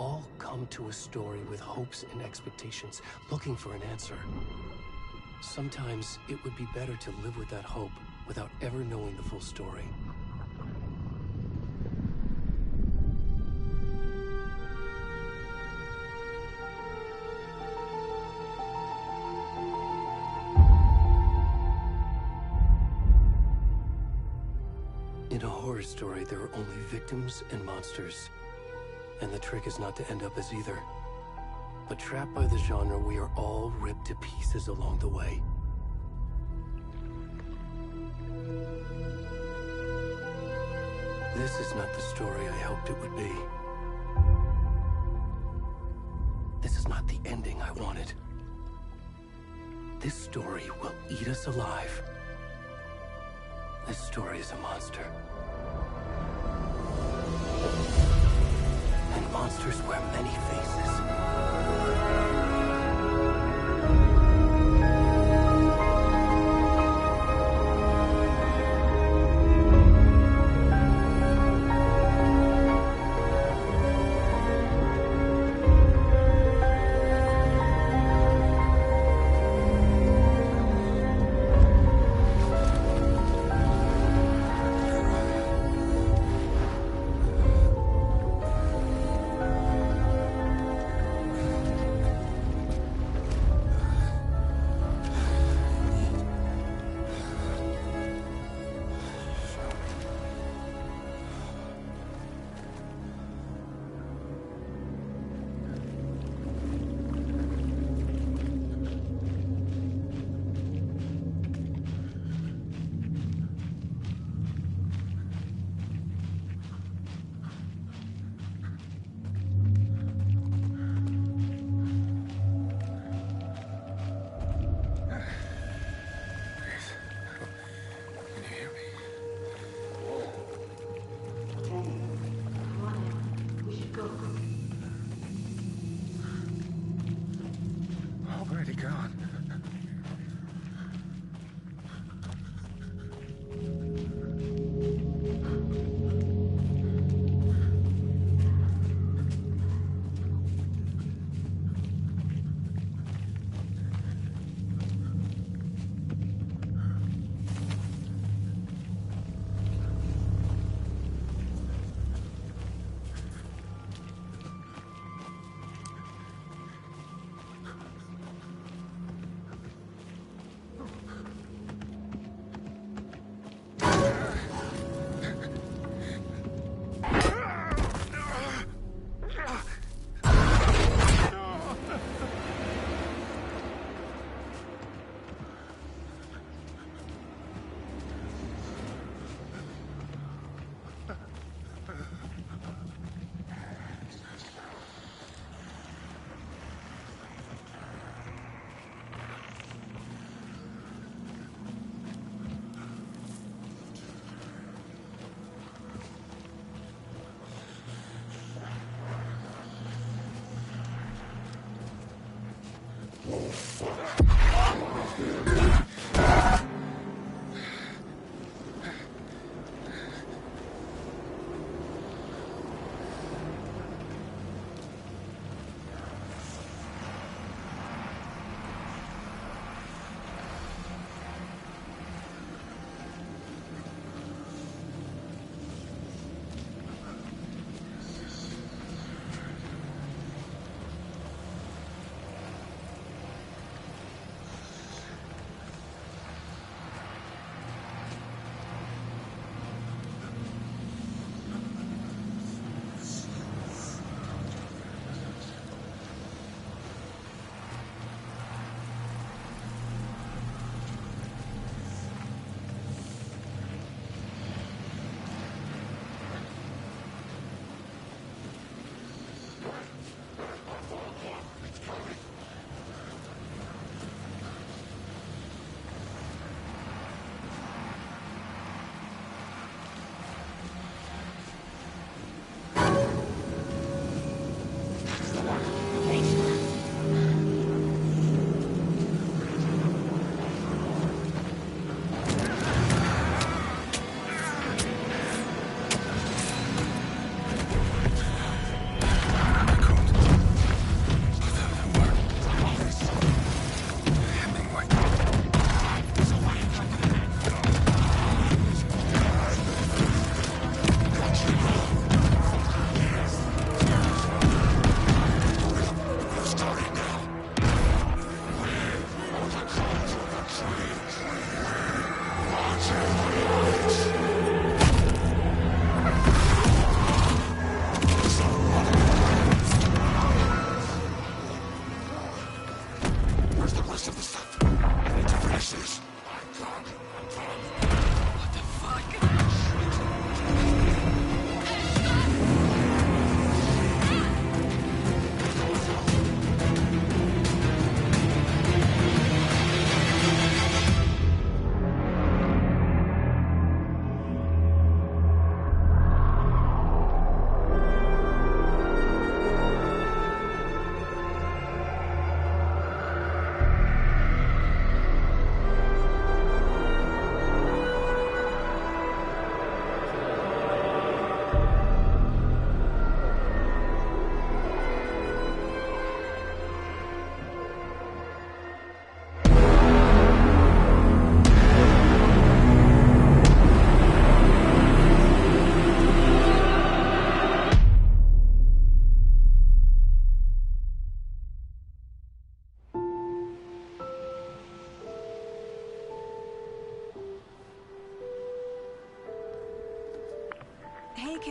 all come to a story with hopes and expectations, looking for an answer. Sometimes it would be better to live with that hope without ever knowing the full story. In a horror story, there are only victims and monsters. And the trick is not to end up as either. But trapped by the genre, we are all ripped to pieces along the way. This is not the story I hoped it would be. This is not the ending I wanted. This story will eat us alive. This story is a monster. And monsters wear many faces.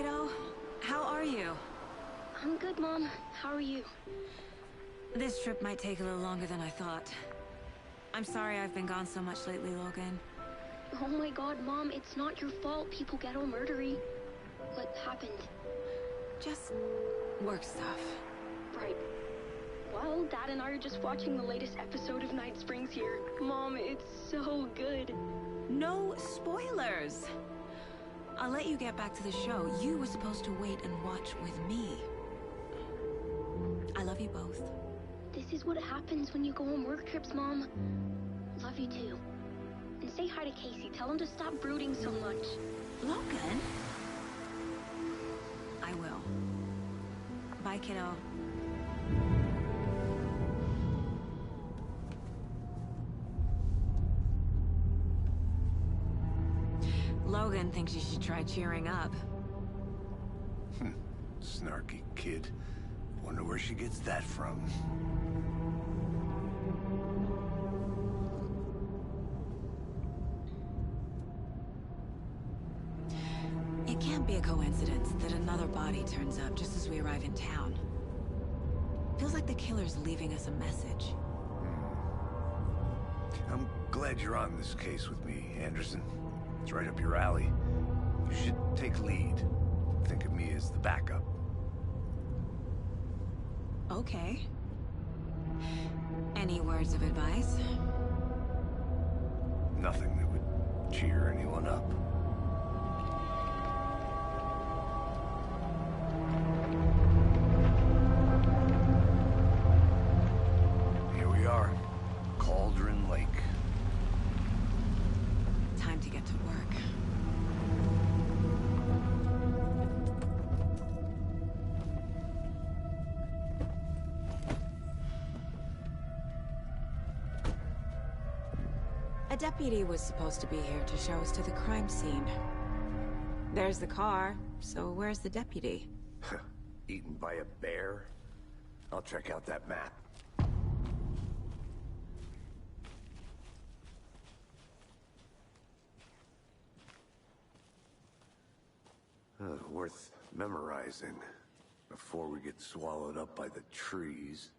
kiddo. How are you? I'm good, Mom. How are you? This trip might take a little longer than I thought. I'm sorry I've been gone so much lately, Logan. Oh my god, Mom, it's not your fault people get all murdery. What happened? Just work stuff. Right. Well, Dad and I are just watching the latest episode of Night Springs here. Mom, it's so good. No spoilers! I'll let you get back to the show. You were supposed to wait and watch with me. I love you both. This is what happens when you go on work trips, Mom. Love you too. And say hi to Casey. Tell him to stop brooding so much. Logan? I will. Bye, kiddo. Logan thinks you should try cheering up. Snarky kid. Wonder where she gets that from. It can't be a coincidence that another body turns up just as we arrive in town. Feels like the killer's leaving us a message. I'm glad you're on this case with me, Anderson. It's right up your alley. You should take lead. Think of me as the backup. Okay. Any words of advice? Nothing that would cheer anyone up. Here we are. Cauldron Lake. Time to get to work. A deputy was supposed to be here to show us to the crime scene. There's the car, so where's the deputy? Eaten by a bear? I'll check out that map. Worth memorizing before we get swallowed up by the trees.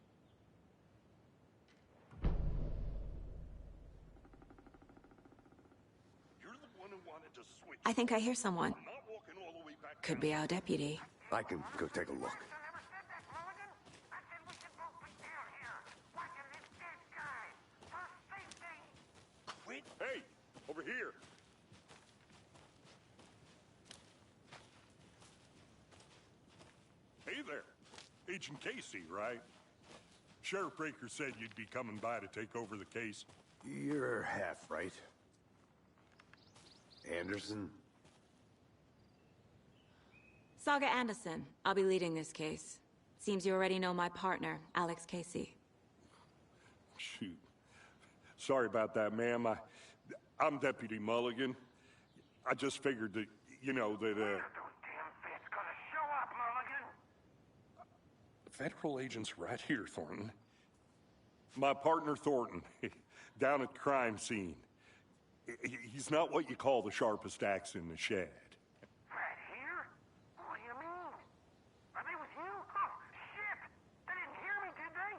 You're the one who wanted to switch. I think I hear someone. I'm not walking all the way back. Could be our deputy. I can go take a look. Quit. Hey, over here. Hey there. Agent Casey, right? Sheriff Breaker said you'd be coming by to take over the case. You're half right. Anderson? Saga Anderson. I'll be leading this case. Seems you already know my partner, Alex Casey. Shoot. Sorry about that, ma'am. I'm Deputy Mulligan. I just figured that, you know, that, Federal agent's right here, Thornton. My partner, Thornton, down at the crime scene. He's not what you call the sharpest axe in the shed. Right here? What do you mean? Are they with you? Oh, shit! They didn't hear me, did they?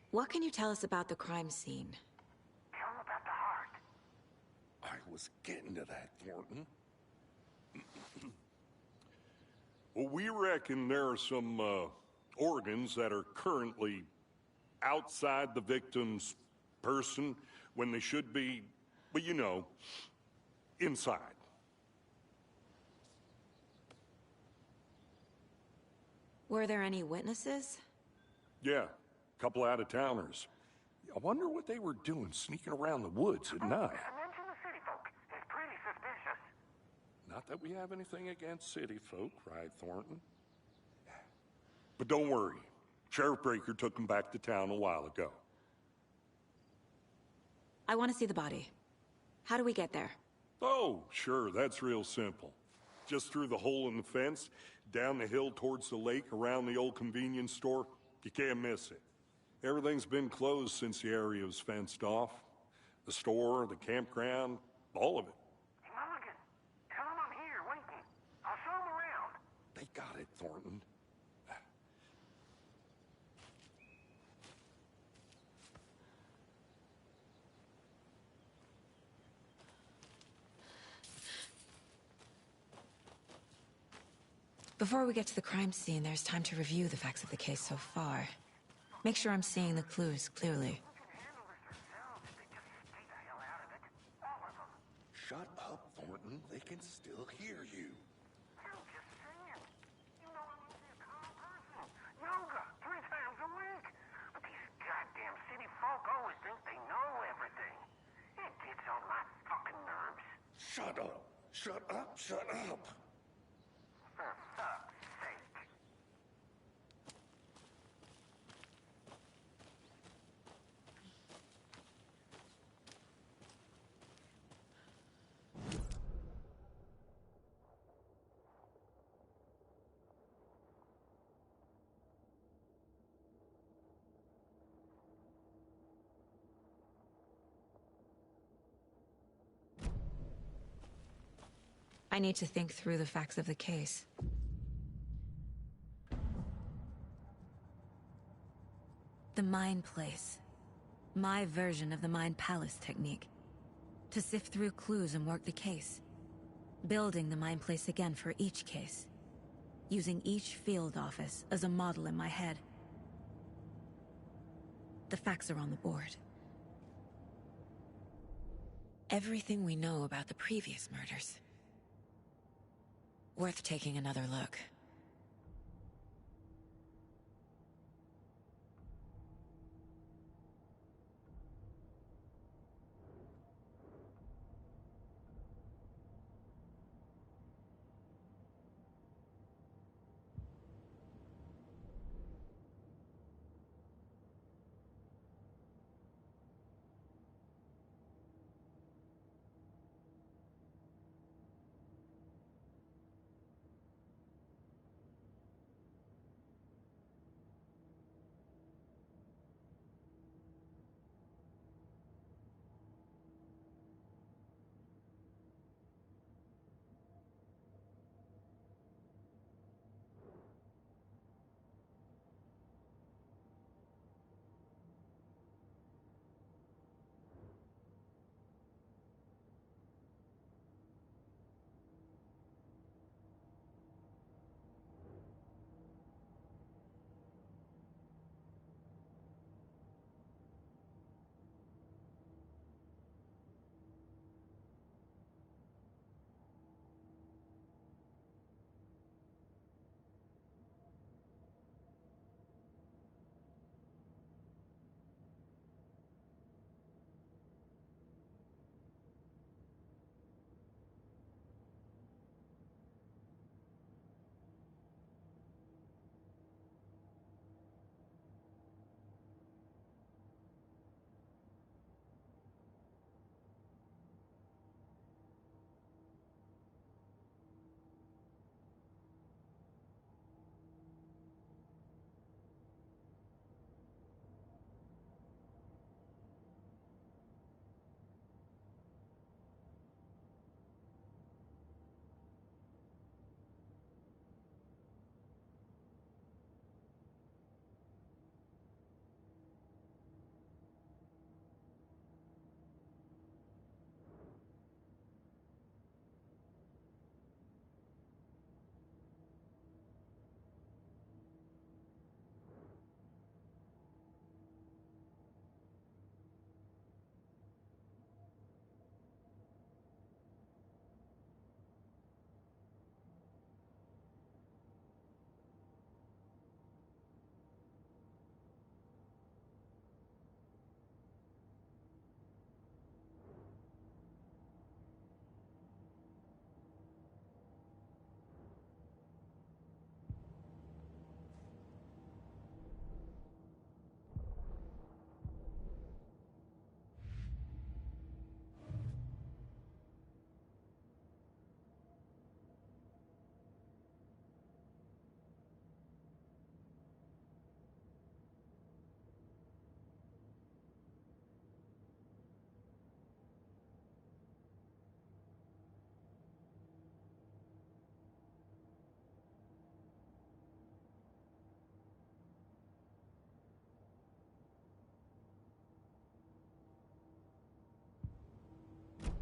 What can you tell us about the crime scene? Tell them about the heart. I was getting to that, Thornton. Well, we reckon there are some organs that are currently outside the victim's person when they should be, well, you know, inside. Were there any witnesses? Yeah, a couple out-of-towners. I wonder what they were doing sneaking around the woods at night. Mention the city folk. It's pretty suspicious. Not that we have anything against city folk, right, Thornton? But don't worry. Sheriff Breaker took them back to town a while ago. I want to see the body. How do we get there? Oh, sure, that's real simple. Just through the hole in the fence, down the hill towards the lake, around the old convenience store. You can't miss it. Everything's been closed since the area was fenced off. The store, the campground, all of it. Mulligan, tell them I'm Before we get to the crime scene, there's time to review the facts of the case so far. Make sure I'm seeing the clues clearly. Shut up, Thornton. They can still hear you. I'm just saying. You know I'm usually a calm person. Yoga 3 times a week. But these goddamn city folk always think they know everything. It gets on my fucking nerves. Shut up. Shut up. Shut up. For fuck's sake. I need to think through the facts of the case. The Mind Place. My version of the Mind Palace technique. To sift through clues and work the case. Building the Mind Place again for each case. Using each field office as a model in my head. The facts are on the board. Everything we know about the previous murders. Worth taking another look.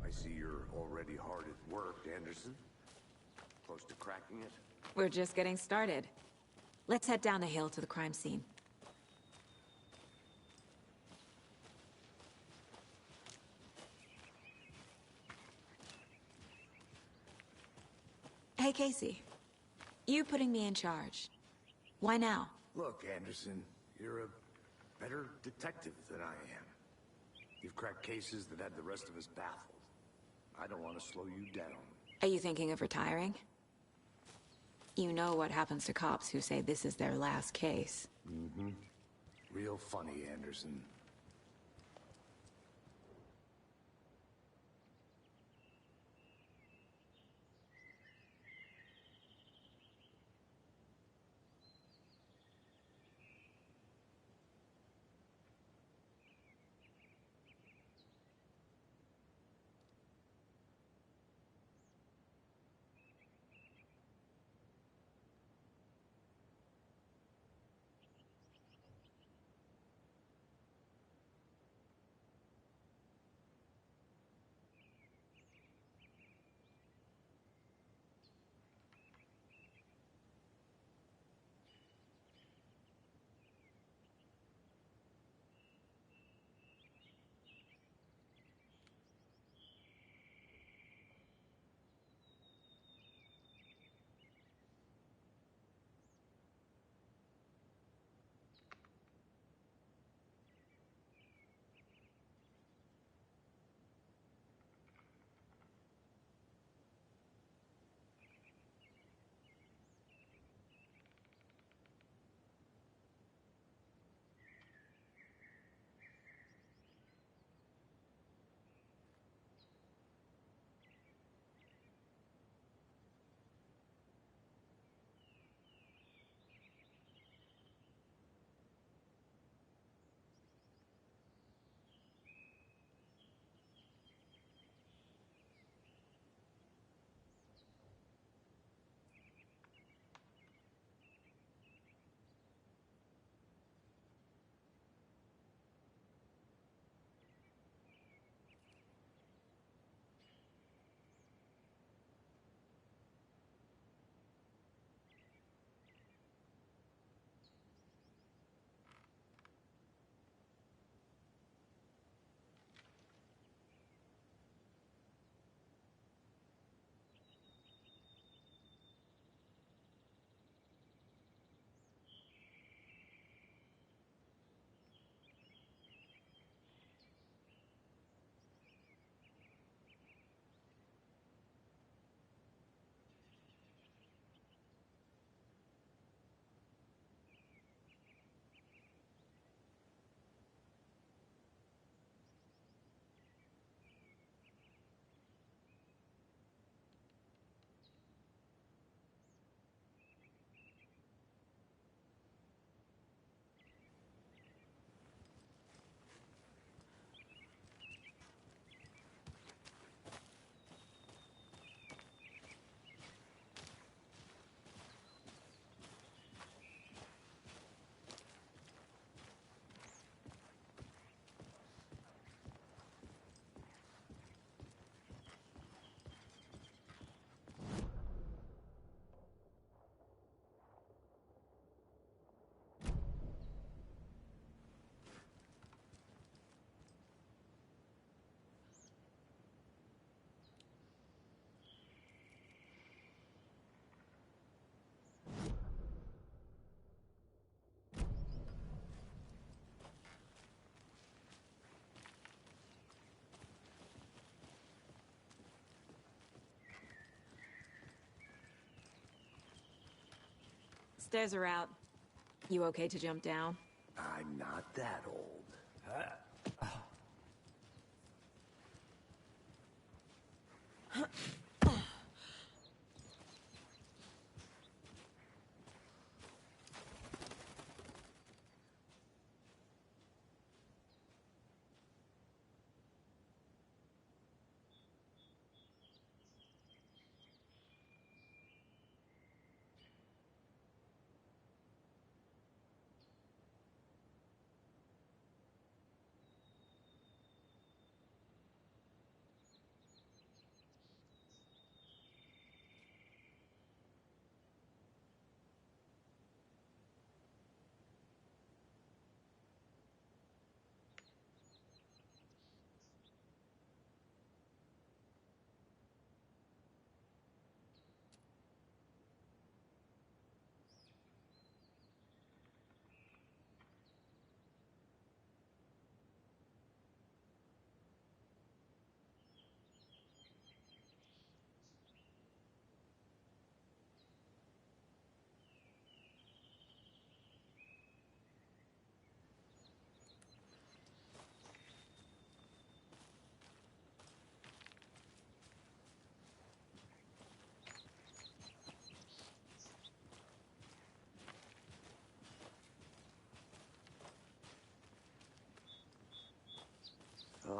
I see you're already hard at work, Anderson. Close to cracking it? We're just getting started. Let's head down the hill to the crime scene. Hey, Casey. You putting me in charge. Why now? Look, Anderson, you're a better detective than I am. You've cracked cases that had the rest of us baffled. I don't want to slow you down. Are you thinking of retiring? You know what happens to cops who say this is their last case. Mm-hmm. Real funny, Anderson. Stairs are out. You okay to jump down? I'm not that old.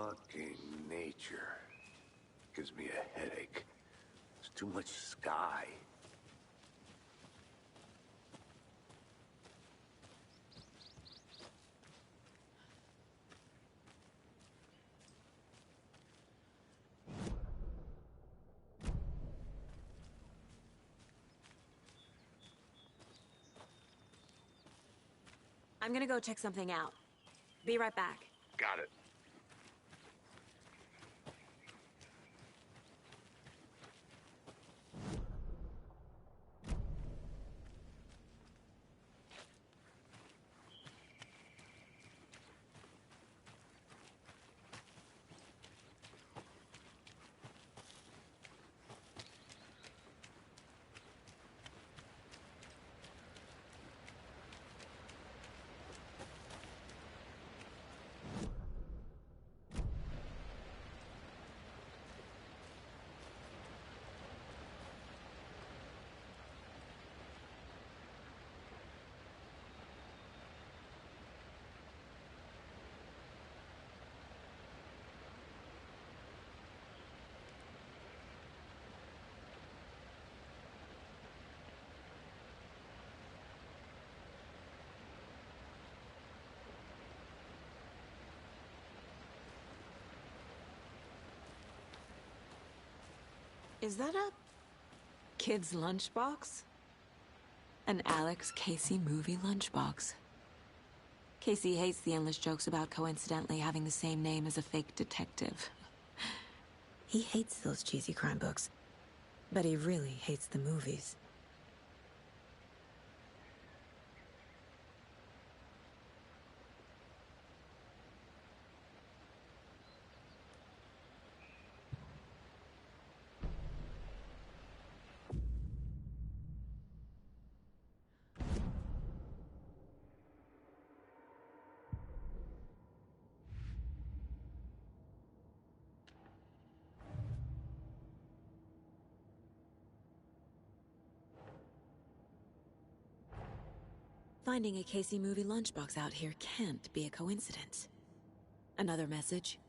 Fucking nature. Gives me a headache. There's too much sky. I'm gonna go check something out. Be right back. Got it. Is that a kid's lunchbox? An Alex Casey movie lunchbox. Casey hates the endless jokes about coincidentally having the same name as a fake detective. He hates those cheesy crime books, but he really hates the movies. Finding a Casey movie lunchbox out here can't be a coincidence. Another message?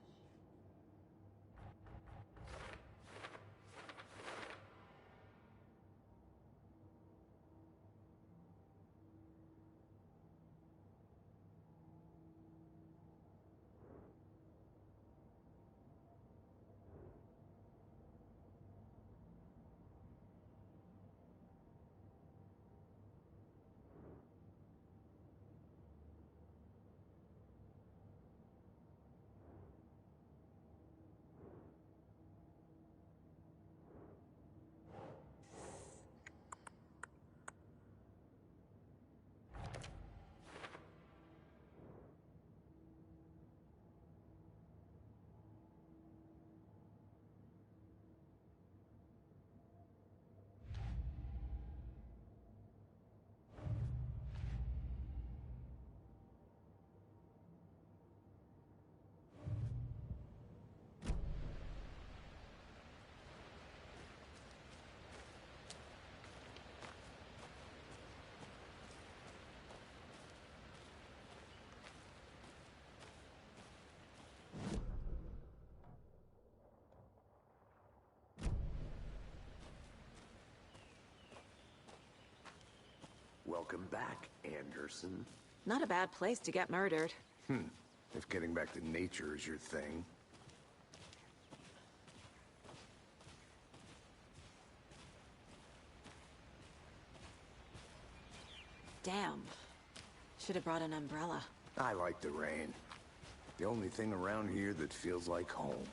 Welcome back, Anderson. Not a bad place to get murdered. If getting back to nature is your thing. Damn. Should have brought an umbrella. I like the rain. The only thing around here that feels like home.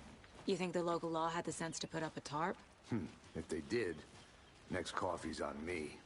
You think the local law had the sense to put up a tarp? If they did, next coffee's on me.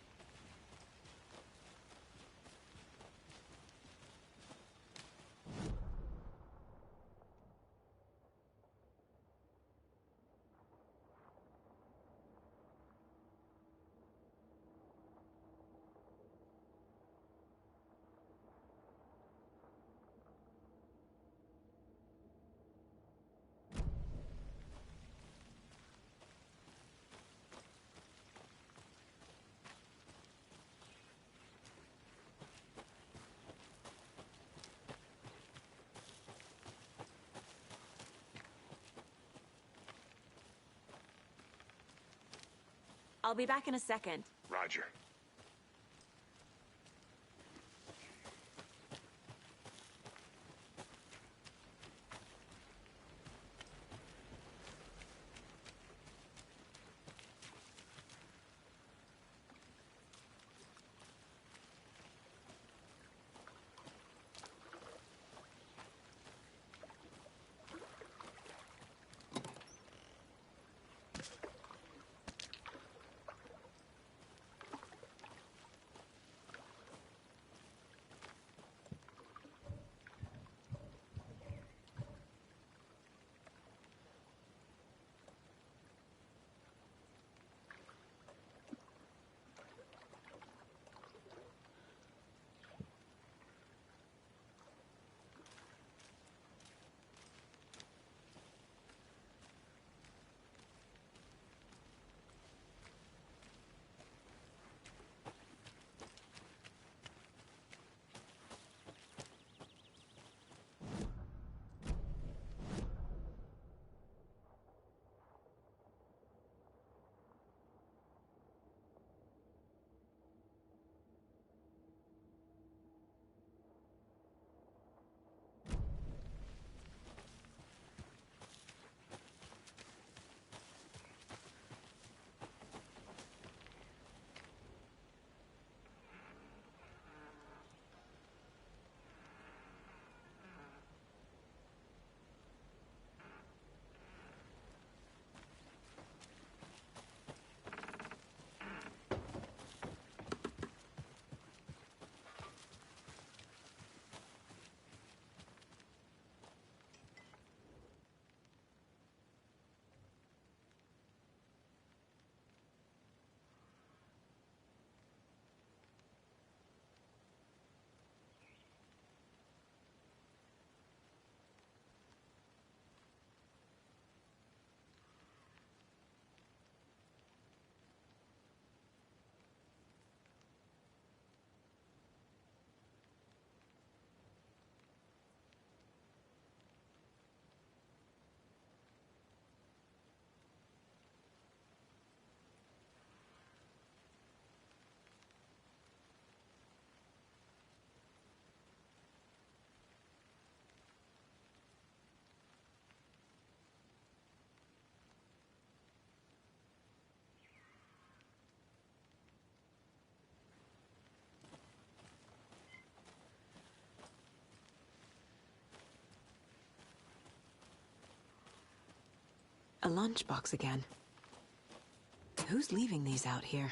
I'll be back in a second. Roger. A lunchbox again. Who's leaving these out here?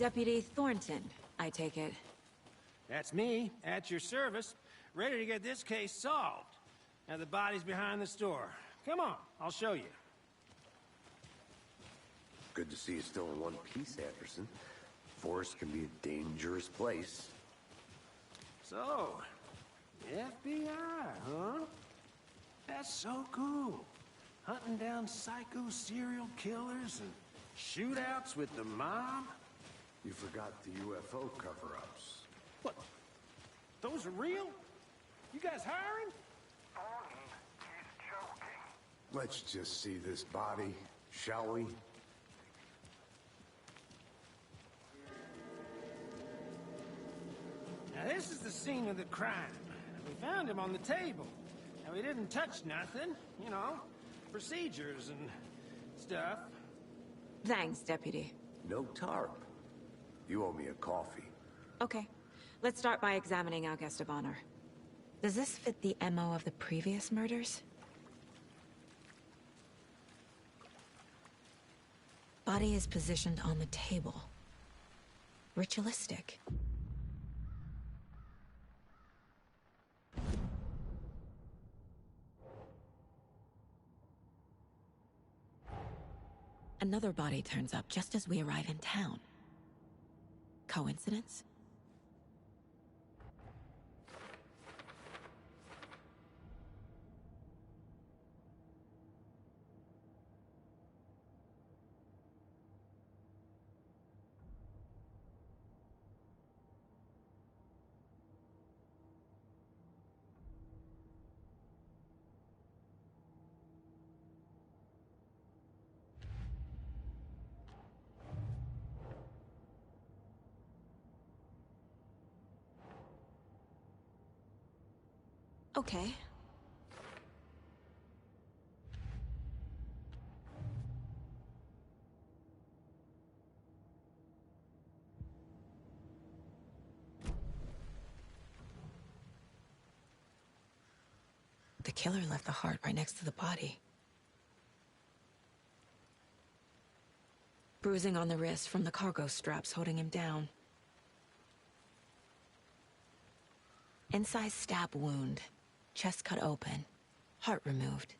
Deputy Thornton, I take it. That's me, at your service, ready to get this case solved. Now the body's behind the store. Come on, I'll show you. Good to see you still in one piece, Anderson. Forest can be a dangerous place. So, FBI, huh? That's so cool. Hunting down psycho serial killers and shootouts with the mob? You forgot the UFO cover-ups. What? Those are real? You guys hiring? Ogni is joking. Let's just see this body, shall we? Now this is the scene of the crime. We found him on the table. Now he didn't touch nothing, you know, procedures and stuff. Thanks, Deputy. No tarp. You owe me a coffee. Okay. Let's start by examining our guest of honor. Does this fit the MO of the previous murders? Body is positioned on the table. Ritualistic. Another body turns up just as we arrive in town. Coincidence? Okay. The killer left the heart right next to the body. Bruising on the wrist from the cargo straps holding him down. Incised stab wound. Chest cut open. Heart removed.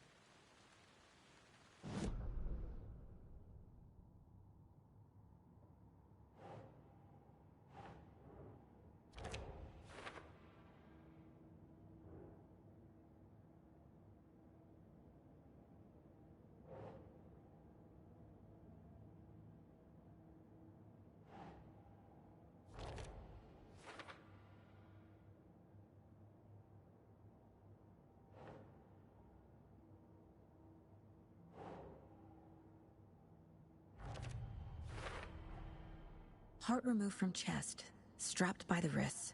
Heart removed from chest, strapped by the wrists.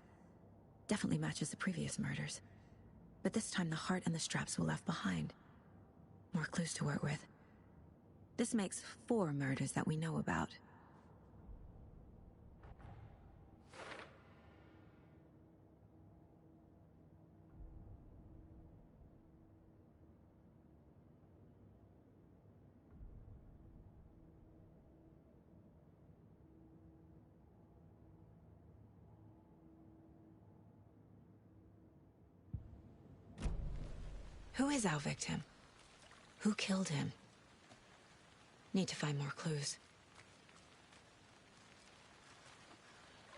Definitely matches the previous murders. But this time the heart and the straps were left behind. More clues to work with. This makes 4 murders that we know about. Who is our victim? Who killed him? Need to find more clues.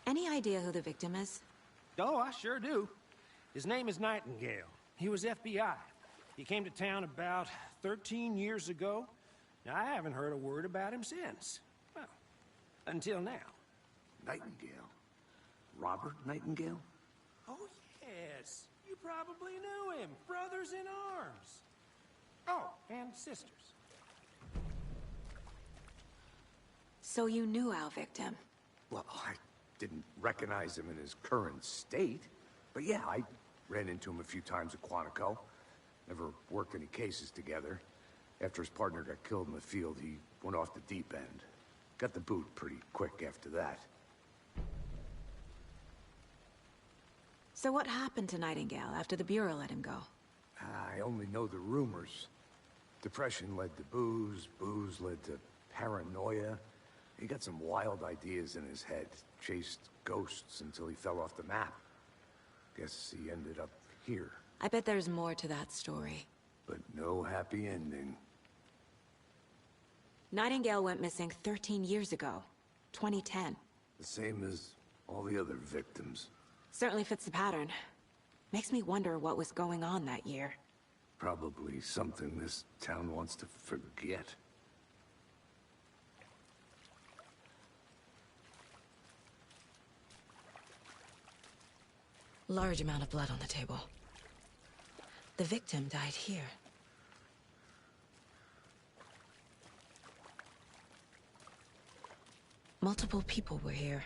Any idea who the victim is? Oh, I sure do. His name is Nightingale. He was FBI. He came to town about 13 years ago. Now, I haven't heard a word about him since. Well, until now. Nightingale? Robert Nightingale? Oh, yes. You probably knew him. Brothers in arms. Oh, and sisters. So you knew our victim? Well, I didn't recognize him in his current state. But yeah, I ran into him a few times at Quantico. Never worked any cases together. After his partner got killed in the field, he went off the deep end. Got the boot pretty quick after that. So what happened to Nightingale after the Bureau let him go? I only know the rumors. Depression led to booze, booze led to paranoia. He got some wild ideas in his head, chased ghosts until he fell off the map. Guess he ended up here. I bet there's more to that story. But no happy ending. Nightingale went missing 13 years ago, 2010. The same as all the other victims. Certainly fits the pattern. Makes me wonder what was going on that year. Probably something this town wants to forget. Large amount of blood on the table. The victim died here. Multiple people were here.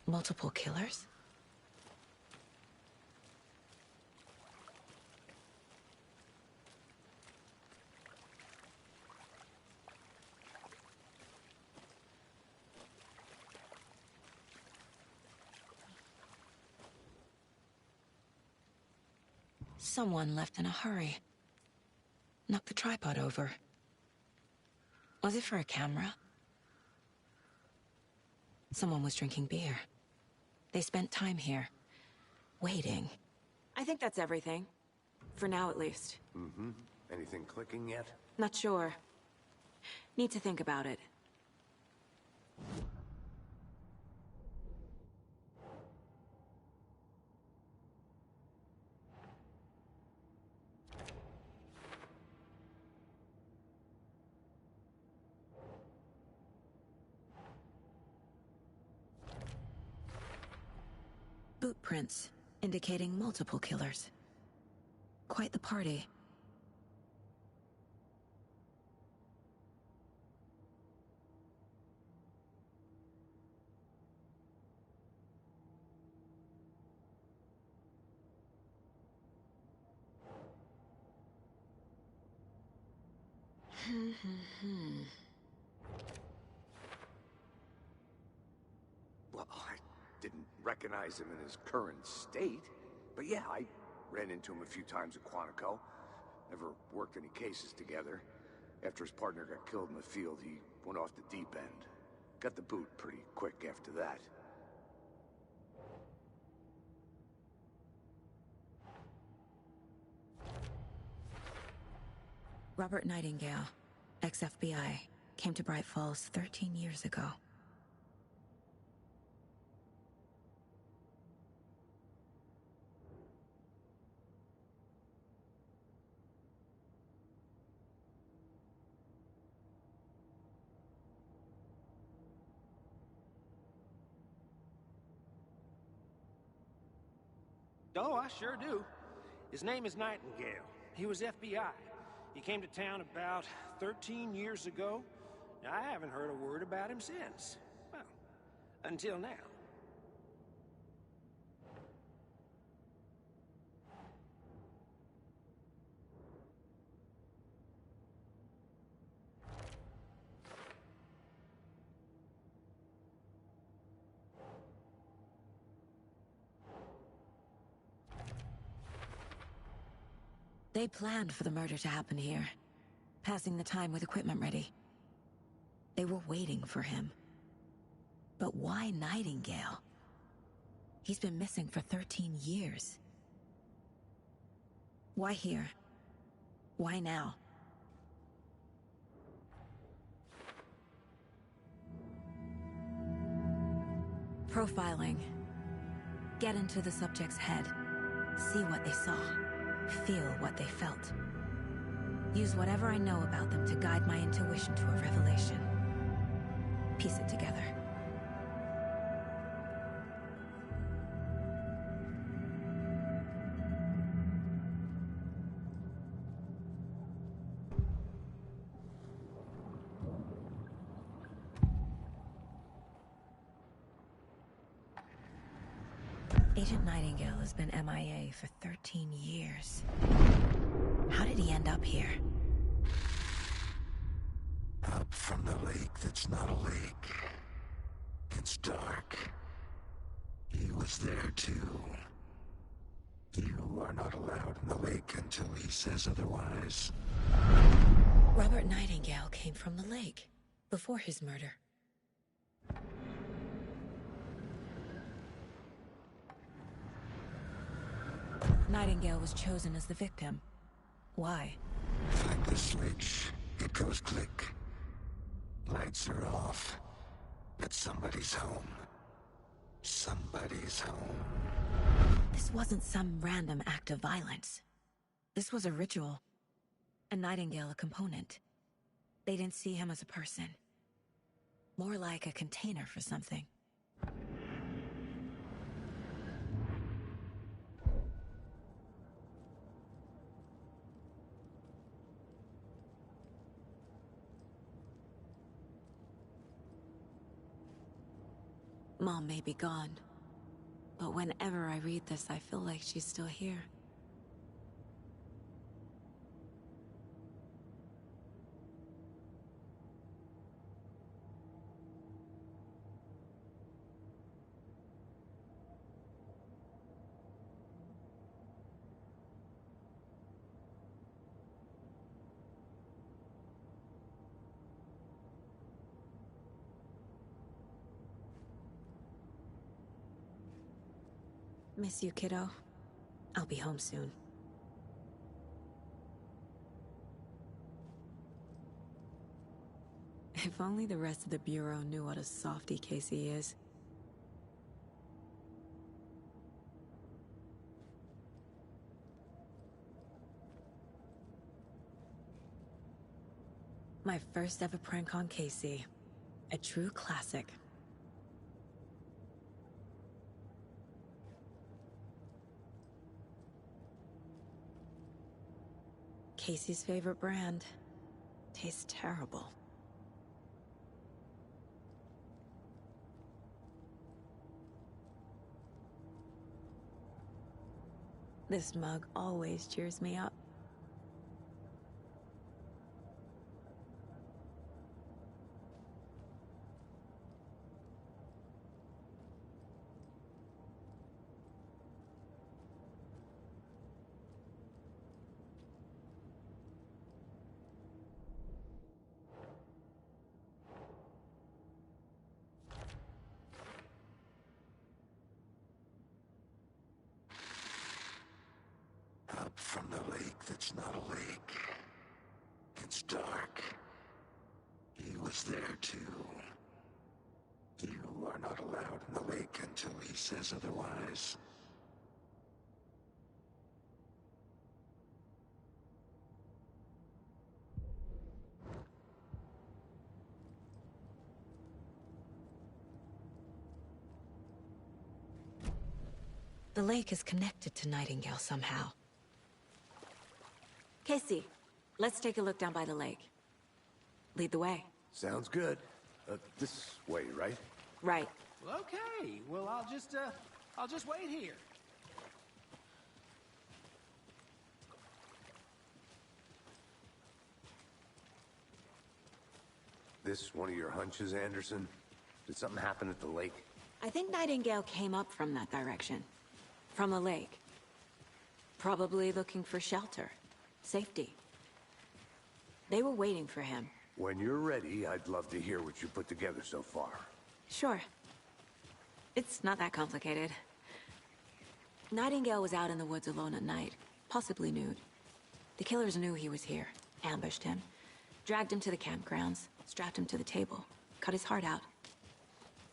Multiple killers? Someone left in a hurry. Knocked the tripod over. Was it for a camera? Someone was drinking beer. They spent time here, waiting. I think that's everything. For now, at least. Mm-hmm. Anything clicking yet? Not sure. Need to think about it. Boot prints, indicating multiple killers. Quite the party. Well, I didn't recognize him in his current state. But yeah, I ran into him a few times at Quantico. Never worked any cases together. After his partner got killed in the field, he went off the deep end. Got the boot pretty quick after that. Robert Nightingale, ex-FBI, came to Bright Falls 13 years ago. Oh, I sure do. His name is Nightingale. He was FBI. He came to town about 13 years ago. Now, I haven't heard a word about him since. Well, until now. They planned for the murder to happen here, passing the time with equipment ready. They were waiting for him. But why Nightingale? He's been missing for 13 years. Why here? Why now? Profiling. Get into the subject's head. See what they saw. Feel what they felt. Use whatever I know about them to guide my intuition to a revelation. Piece it together. Agent Nightingale has been MIA for 13 years. How did he end up here? Up from the lake that's not a lake. It's dark. He was there too. You are not allowed in the lake until he says otherwise. Robert Nightingale came from the lake, before his murder. Nightingale was chosen as the victim. Why? Find the switch. It goes click. Lights are off. But somebody's home. Somebody's home. This wasn't some random act of violence. This was a ritual. A Nightingale a component. They didn't see him as a person. More like a container for something. Mom may be gone, but whenever I read this, I feel like she's still here. Miss you, kiddo. I'll be home soon. If only the rest of the Bureau knew what a softy Casey is. My first ever prank on Casey. A true classic. Casey's favorite brand. Tastes terrible. This mug always cheers me up. Up from the lake that's not a lake. It's dark. He was there too. You are not allowed in the lake until he says otherwise. The lake is connected to Nightingale somehow. Casey, let's take a look down by the lake. Lead the way. Sounds good. This way, right? Right. Well, okay. Well, I'll just wait here. This one of your hunches, Anderson? Did something happen at the lake? I think Nightingale came up from that direction. From the lake. Probably looking for shelter. Safety. They were waiting for him. When you're ready, I'd love to hear what you put together so far. Sure. It's not that complicated. Nightingale was out in the woods alone at night, possibly nude. The killers knew he was here, ambushed him, dragged him to the campgrounds, strapped him to the table, cut his heart out.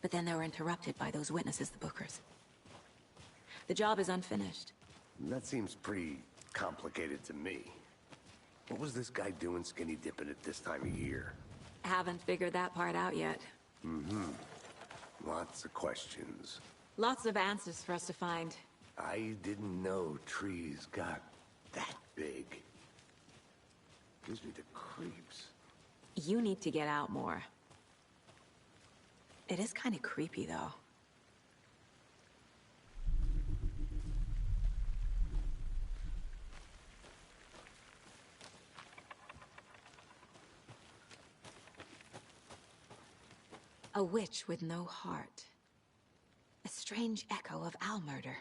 But then they were interrupted by those witnesses, the Bookers. The job is unfinished. That seems pretty complicated to me. What was this guy doing skinny dipping at this time of year? Haven't figured that part out yet. Lots of questions. Lots of answers for us to find. I didn't know trees got that big. Gives me the creeps. You need to get out more. It is kind of creepy, though. A witch with no heart. A strange echo of owl murder.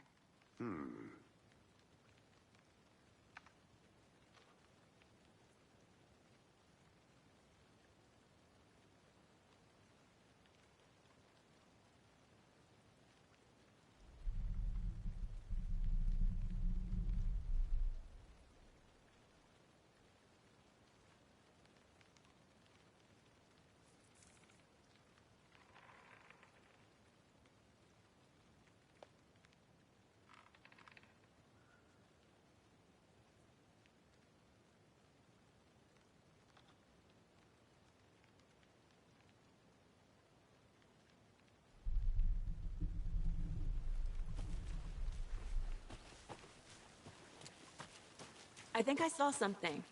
I think I saw something.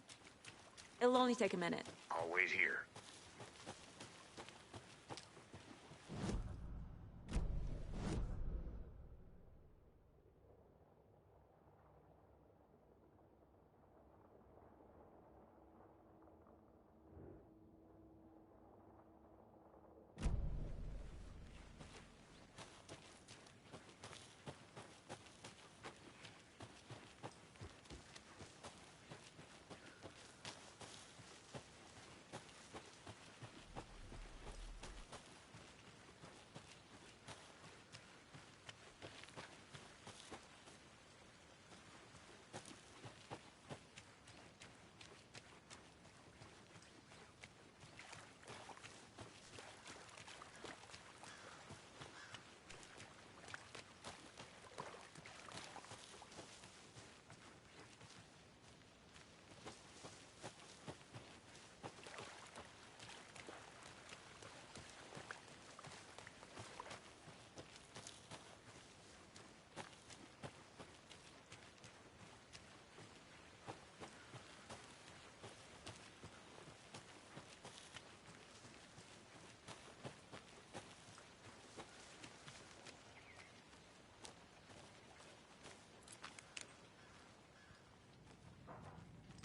It'll only take a minute. I'll wait here.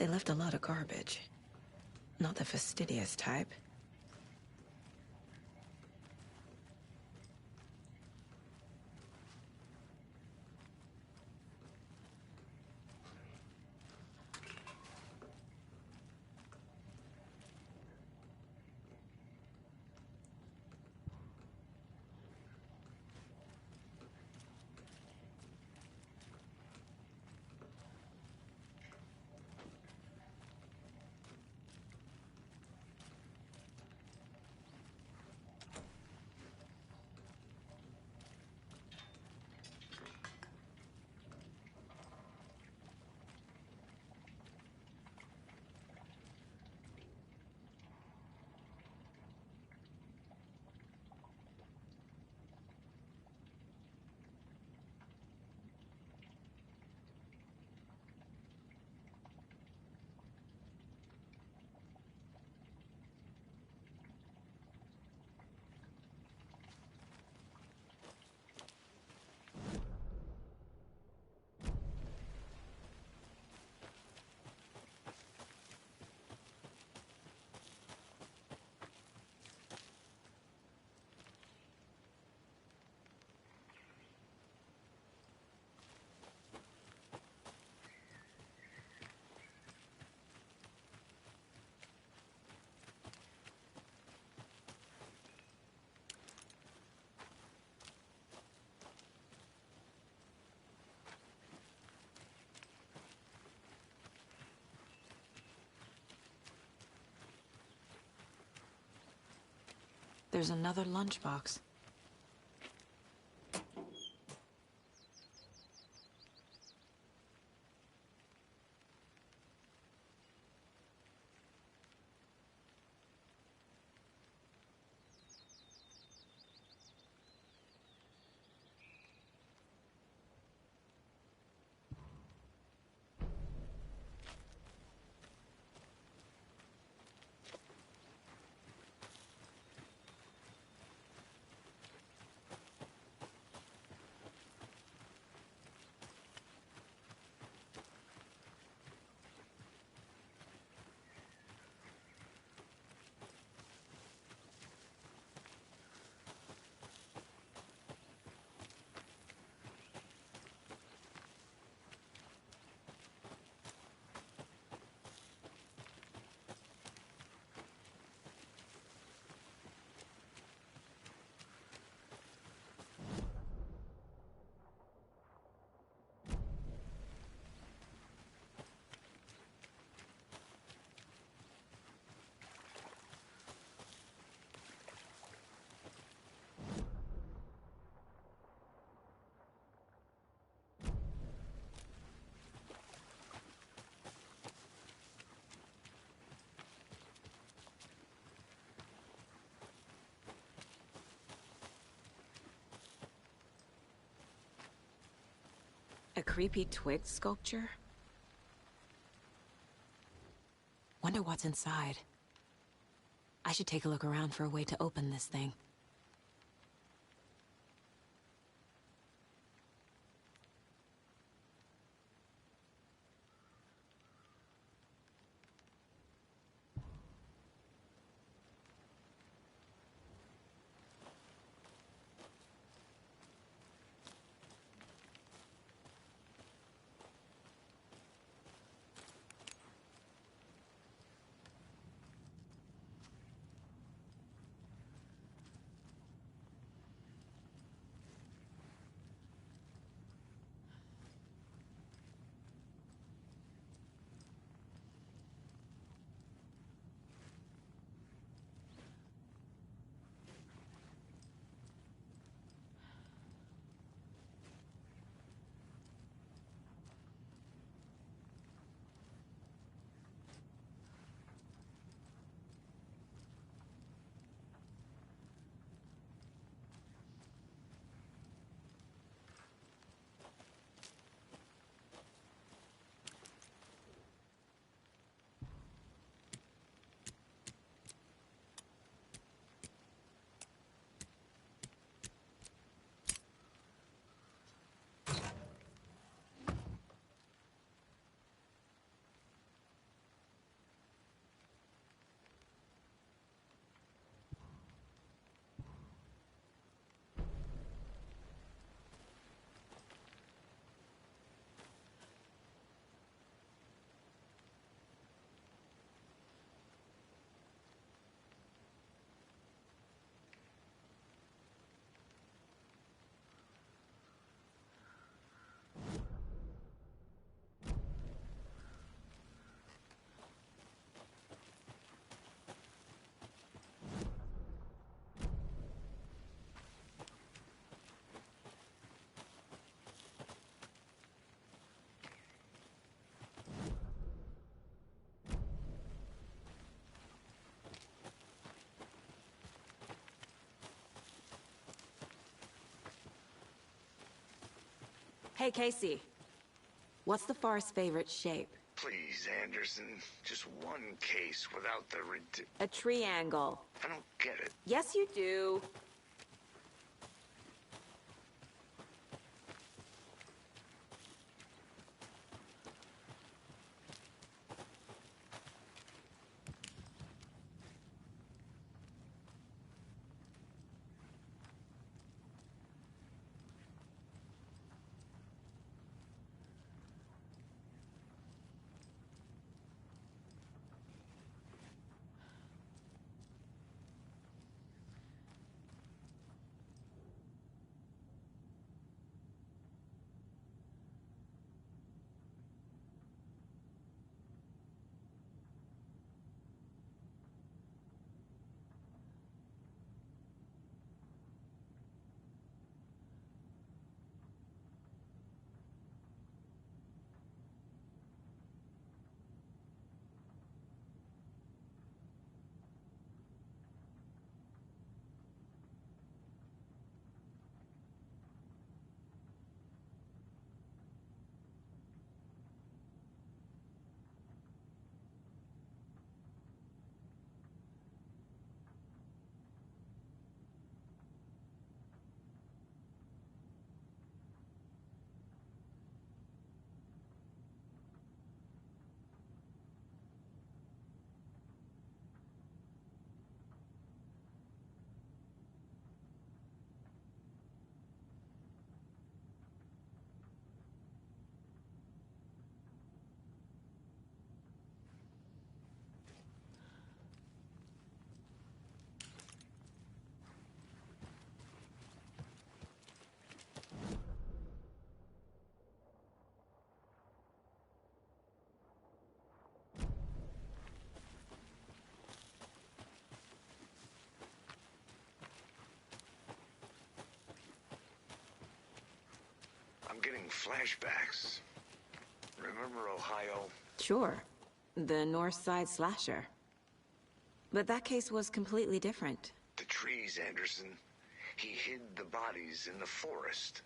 They left a lot of garbage. Not the fastidious type. There's another lunchbox. A creepy twig sculpture? wonder what's inside. I should take a look around for a way to open this thing. Hey, Casey. What's the Forest's favorite shape? Please, Anderson. Just one case without the A triangle. I don't get it. Yes, you do. I'm getting flashbacks. Remember Ohio? Sure. The North Side slasher. But that case was completely different. The trees, Anderson. He hid the bodies in the forest.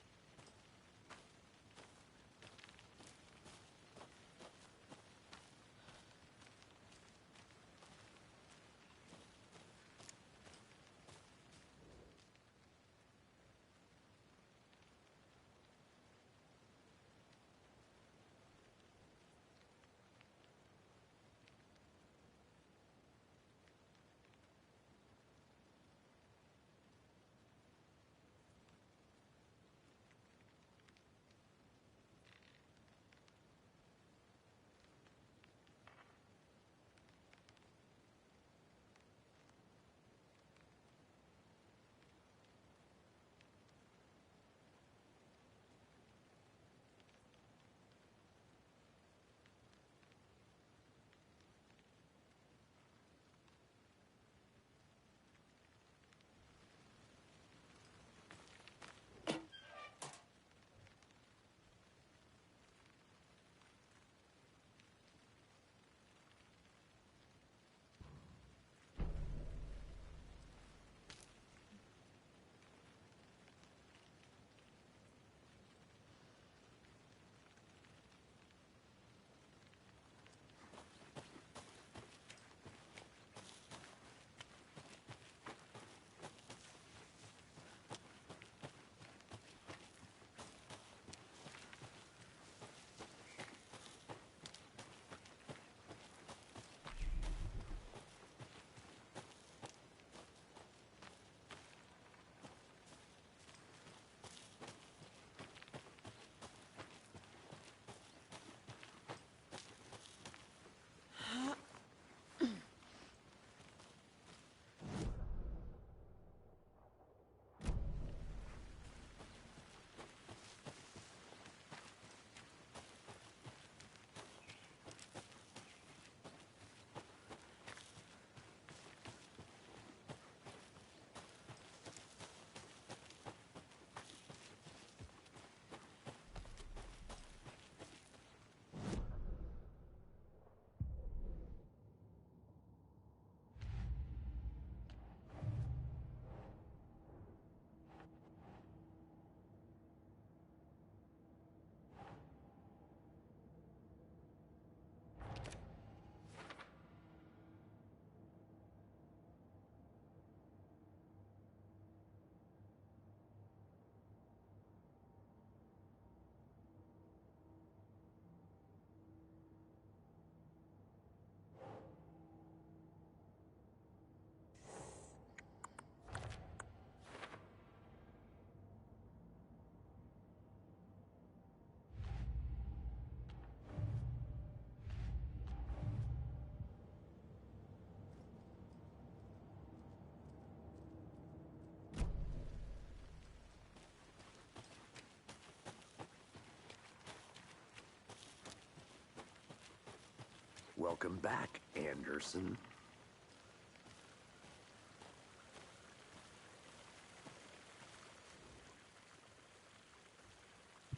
Welcome back, Anderson.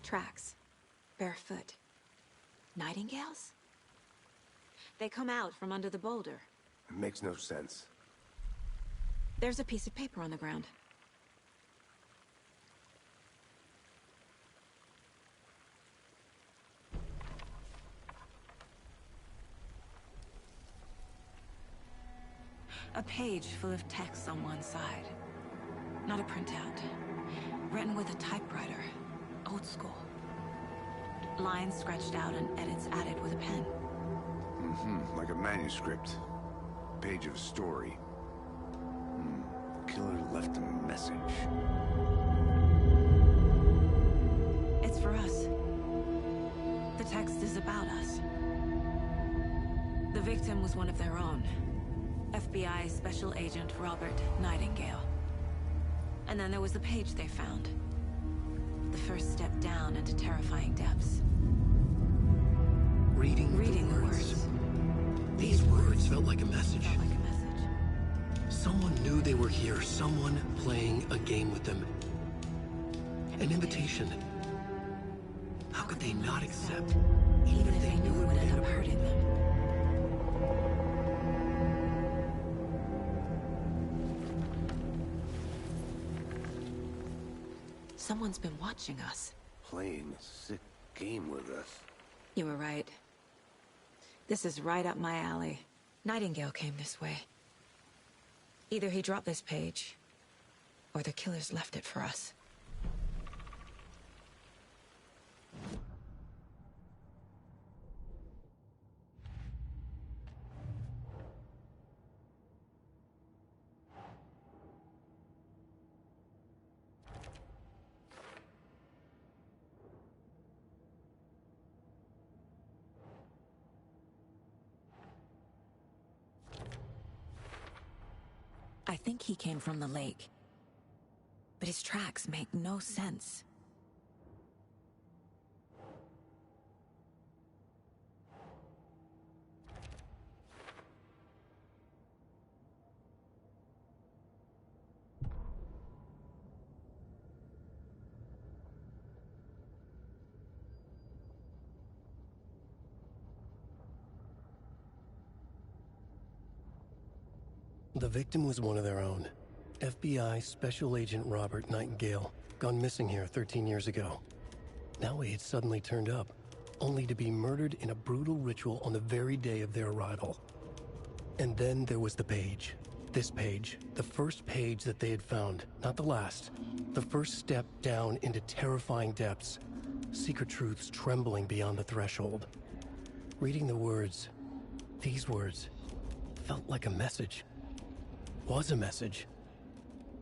Tracks. Barefoot. Nightingales? They come out from under the boulder. It makes no sense. There's a piece of paper on the ground. A page full of text on one side. Not a printout. Written with a typewriter. Old school. Lines scratched out and edits added with a pen. Like a manuscript. Page of a story. Killer left a message. It's for us. The text is about us. The victim was one of their own. FBI Special Agent Robert Nightingale. And then there was the page they found. The first step down into terrifying depths. Reading the words. These words felt like a message. Someone knew they were here, someone playing a game with them. An invitation. How could they not accept, even if they knew it would end up hurting them? Someone's been watching us. Playing a sick game with us. You were right. This is right up my alley. Nightingale came this way. Either he dropped this page, or the killers left it for us. I think he came from the lake. But his tracks make no sense. The victim was one of their own. FBI Special Agent Robert Nightingale, gone missing here 13 years ago. Now he had suddenly turned up, only to be murdered in a brutal ritual on the very day of their arrival. And then there was the page. This page, the first page that they had found, not the last. The first step down into terrifying depths. Secret truths trembling beyond the threshold. Reading the words, these words, felt like a message. Was a message.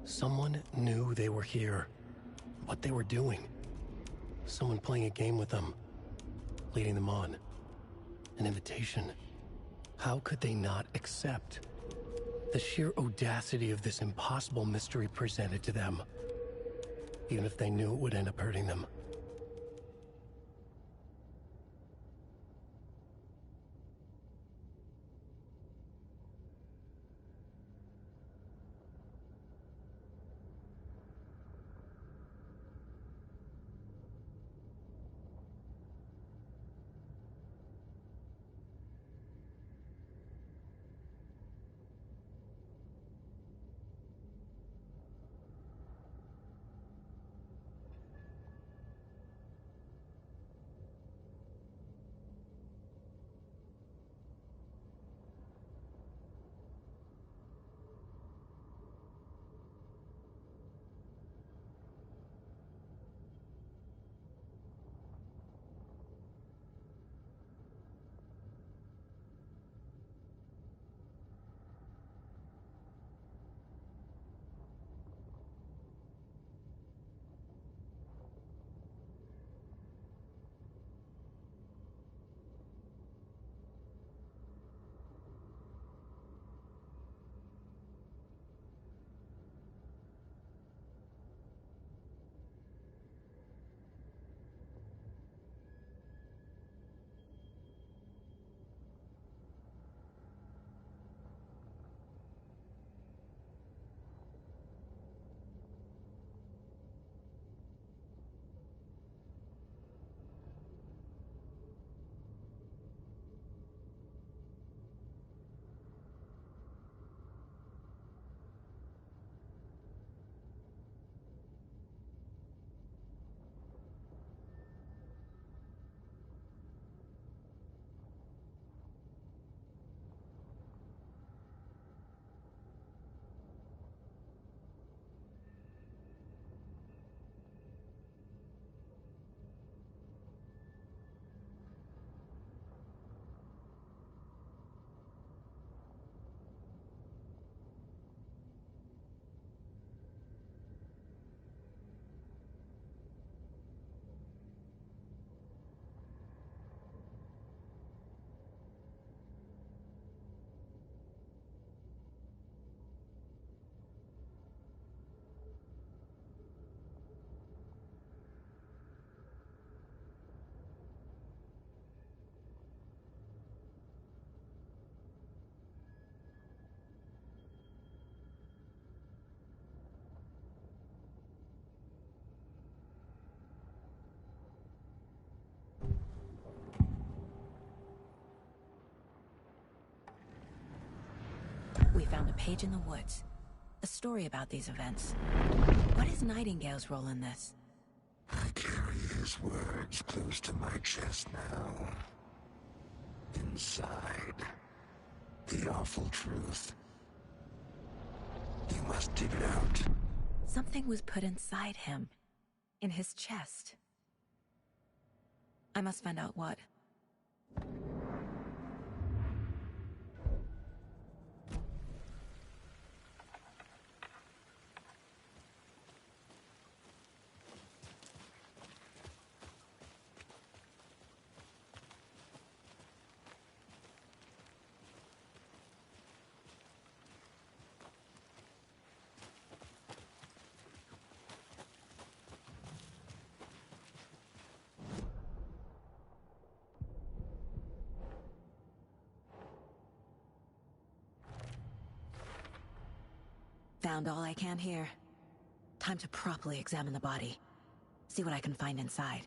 Someone knew they were here, what they were doing. Someone playing a game with them, leading them on. An invitation. How could they not accept? The sheer audacity of this impossible mystery presented to them, even if they knew it would end up hurting them. found a page in the woods. A story about these events. What is Nightingale's role in this? I carry his words close to my chest now. Inside, the awful truth. You must dig it out. Something was put inside him. In his chest. I must find out what. Found all I can here. Time to properly examine the body. See what I can find inside.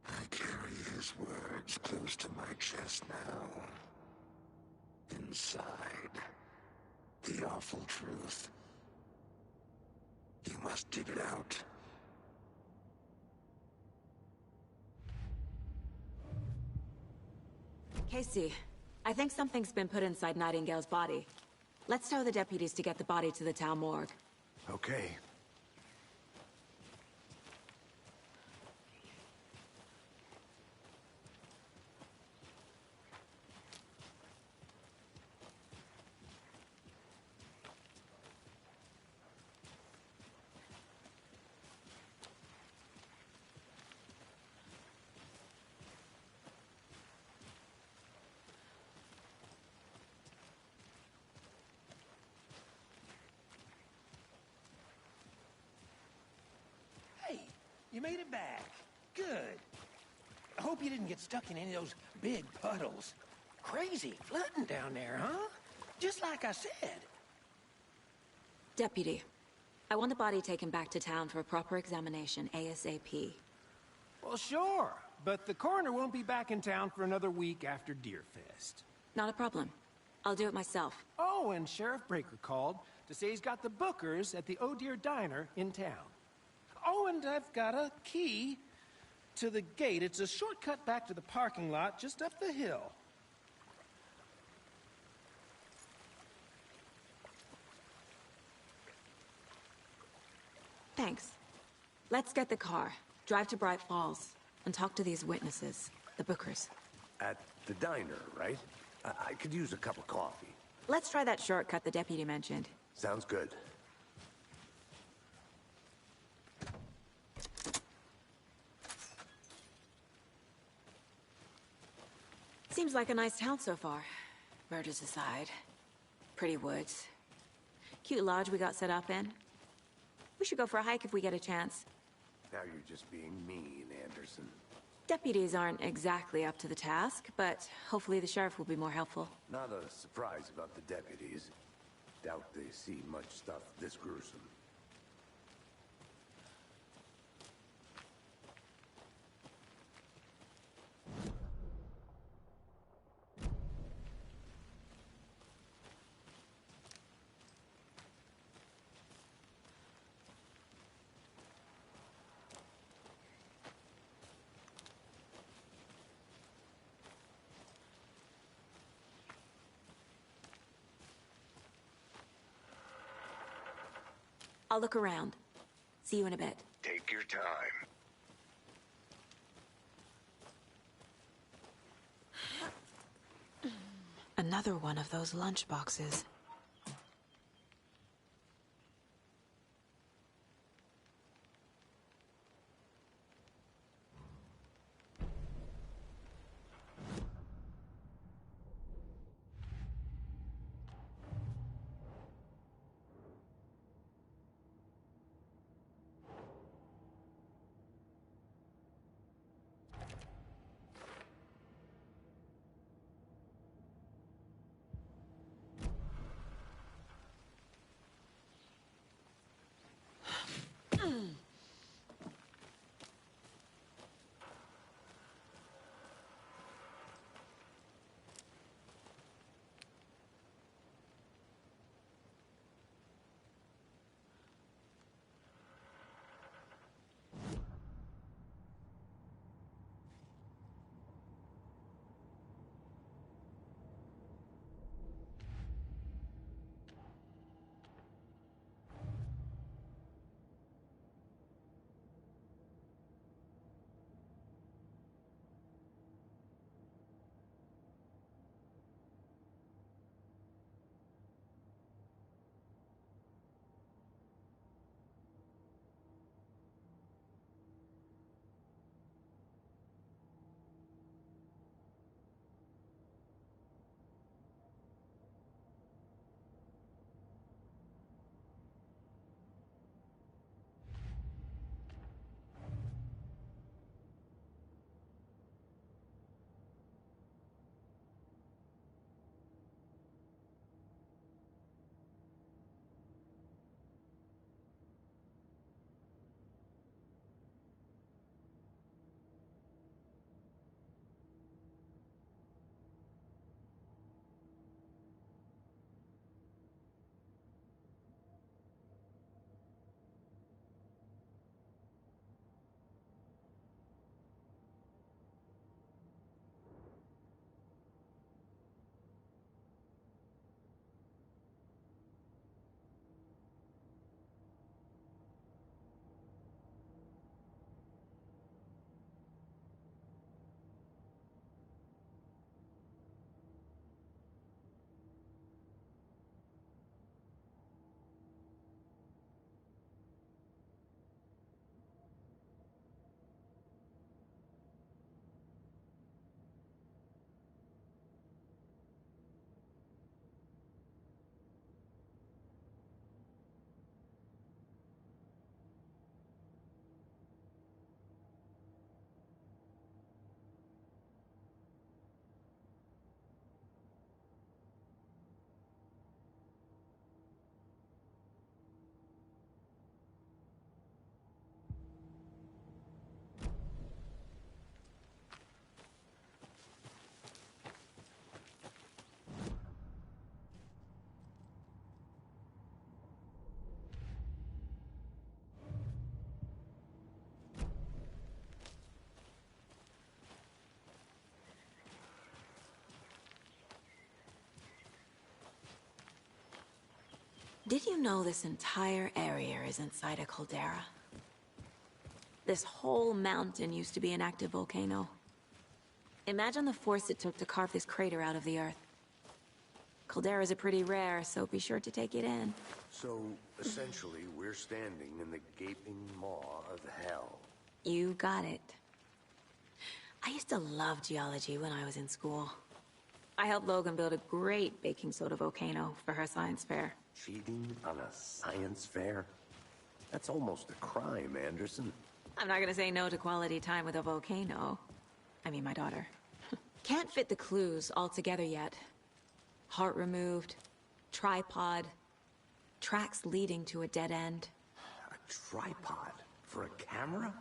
I carry his words close to my chest now. Inside, the awful truth. You must dig it out. Casey, I think something's been put inside Nightingale's body. Let's tell the deputies to get the body to the town morgue. Okay. You made it back. Good. I hope you didn't get stuck in any of those big puddles. Crazy flooding down there, huh? Just like I said. Deputy, I want the body taken back to town for a proper examination, ASAP. Well, sure. But the coroner won't be back in town for another week after Deerfest. Not a problem. I'll do it myself. Oh, and Sheriff Breaker called to say he's got the bookers at the Oh Dear Diner in town. Oh, and I've got a key to the gate. It's a shortcut back to the parking lot just up the hill. Thanks. Let's get the car, drive to Bright Falls, and talk to these witnesses, the bookers. At the diner, right? I could use a cup of coffee. Let's try that shortcut the deputy mentioned. Sounds good. Seems like a nice town so far. Murders aside. Pretty woods. Cute lodge we got set up in. We should go for a hike if we get a chance. Now you're just being mean, Anderson. Deputies aren't exactly up to the task, but hopefully the sheriff will be more helpful. Not a surprise about the deputies. Doubt they see much stuff this gruesome. I'll look around. See you in a bit. Take your time. Another one of those lunch boxes. Did you know this entire area is inside a caldera? This whole mountain used to be an active volcano. Imagine the force it took to carve this crater out of the earth. Calderas are pretty rare, so be sure to take it in. So, essentially, we're standing in the gaping maw of hell. You got it. I used to love geology when I was in school. I helped Logan build a great baking soda volcano for her science fair. Cheating on a science fair? That's almost a crime, Anderson. I'm not gonna say no to quality time with a volcano. I mean, my daughter. Can't fit the clues all together yet. Heart removed, tripod, tracks leading to a dead end. A tripod? For a camera?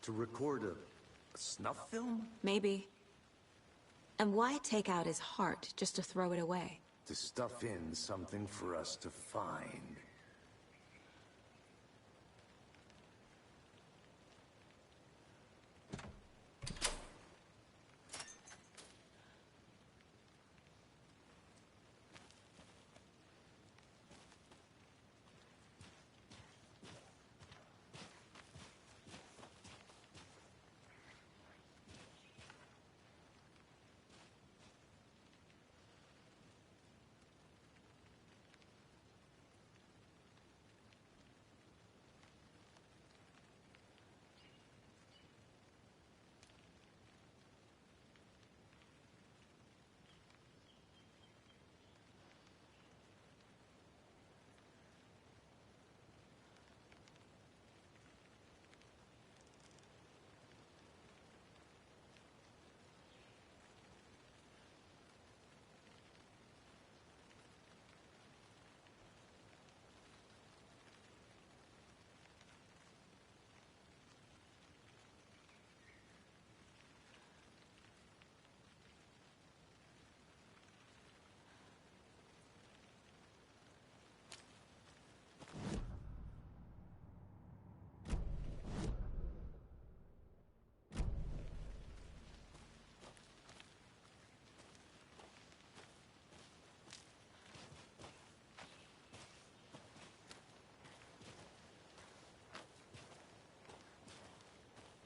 To record a snuff film? Maybe. And why take out his heart just to throw it away? To stuff in something for us to find.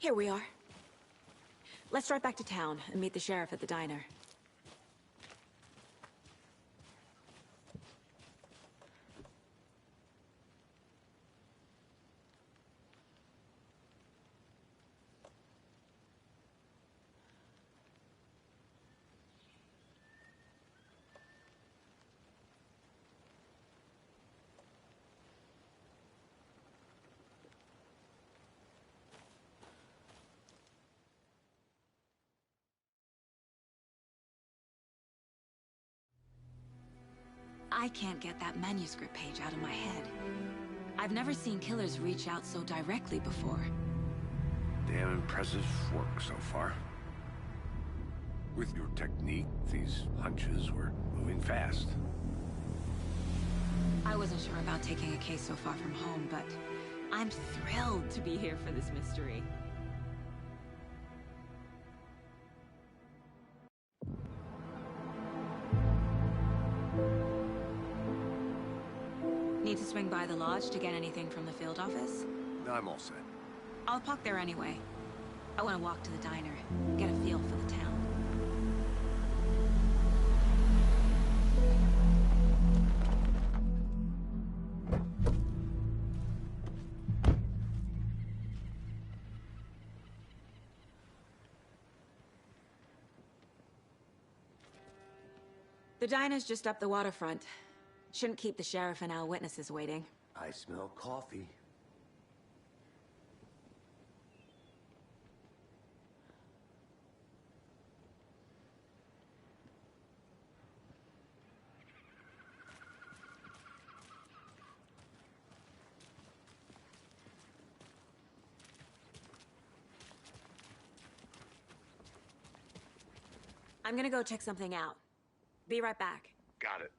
Here we are. Let's drive back to town and meet the sheriff at the diner. I can't get that manuscript page out of my head. I've never seen killers reach out so directly before. Damn impressive work so far. With your technique, these hunches were moving fast. I wasn't sure about taking a case so far from home, but I'm thrilled to be here for this mystery. Need to swing by the lodge to get anything from the field office? I'm all set. I'll park there anyway. I want to walk to the diner, get a feel for the town. The diner's just up the waterfront. Shouldn't keep the sheriff and our witnesses waiting. I smell coffee. I'm gonna go check something out. Be right back. Got it.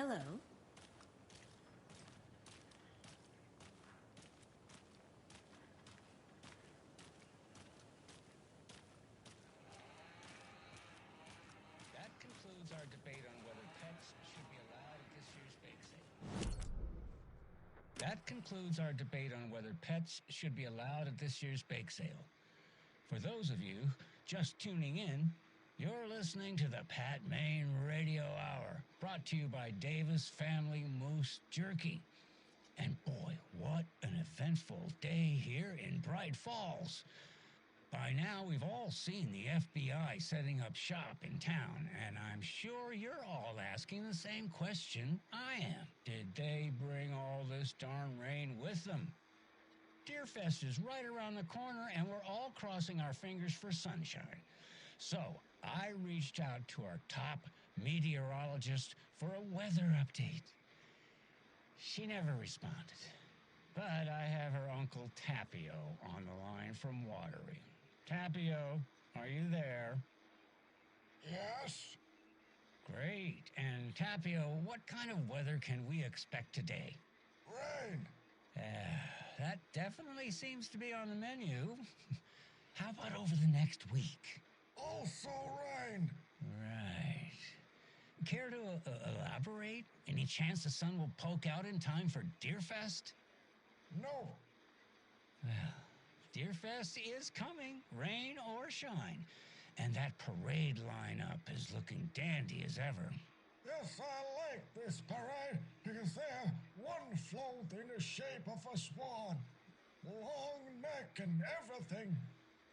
Hello. That concludes our debate on whether pets should be allowed at this year's bake sale. That concludes our debate on whether pets should be allowed at this year's bake sale. For those of you just tuning in, you're listening to the Pat Main Radio Hour, brought to you by Davis Family Moose Jerky. And boy, what an eventful day here in Bright Falls. By now, we've all seen the FBI setting up shop in town, and I'm sure you're all asking the same question I am. Did they bring all this darn rain with them? Deerfest is right around the corner, and we're all crossing our fingers for sunshine. So, I reached out to our top meteorologist for a weather update. She never responded, but I have her Uncle Tapio on the line from Watery. Tapio, are you there? Yes? Great. And Tapio, what kind of weather can we expect today? Rain. That definitely seems to be on the menu. How about over the next week? Also rain. Right. Care to elaborate? Any chance the sun will poke out in time for Deerfest? No. Well, Deerfest is coming, rain or shine. And that parade lineup is looking dandy as ever. Yes, I like this parade because they have one float in the shape of a swan. Long neck and everything.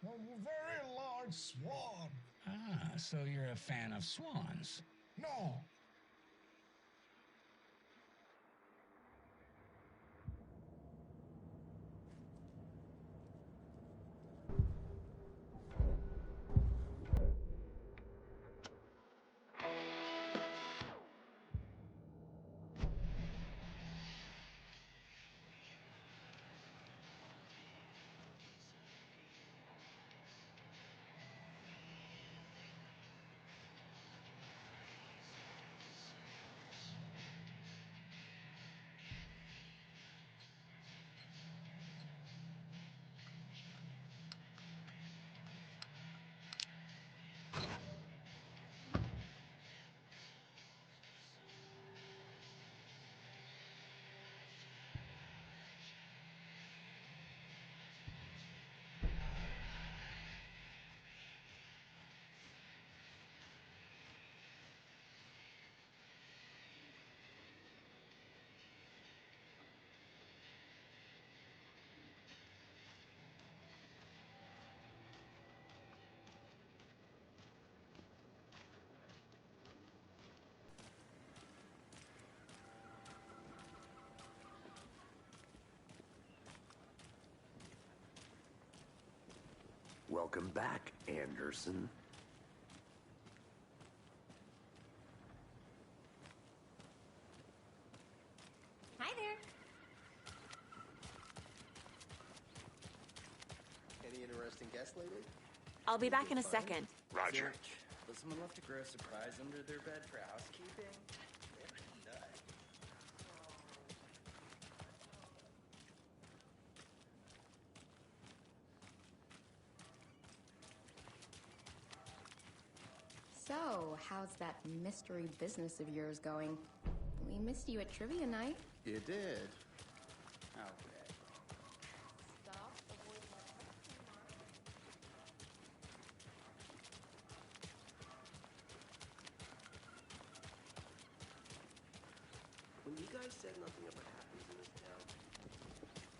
A very large swan. Ah, so you're a fan of swans. No. Welcome back, Anderson. Hi there. Any interesting guests lately? I'll be back in a second. Roger. Does someone left to grow a surprise under their bed for housekeeping? They're nuts. So, how's that mystery business of yours going? We missed you at trivia night. You did? Okay. Stop avoiding my When you guys said nothing ever happens in this town,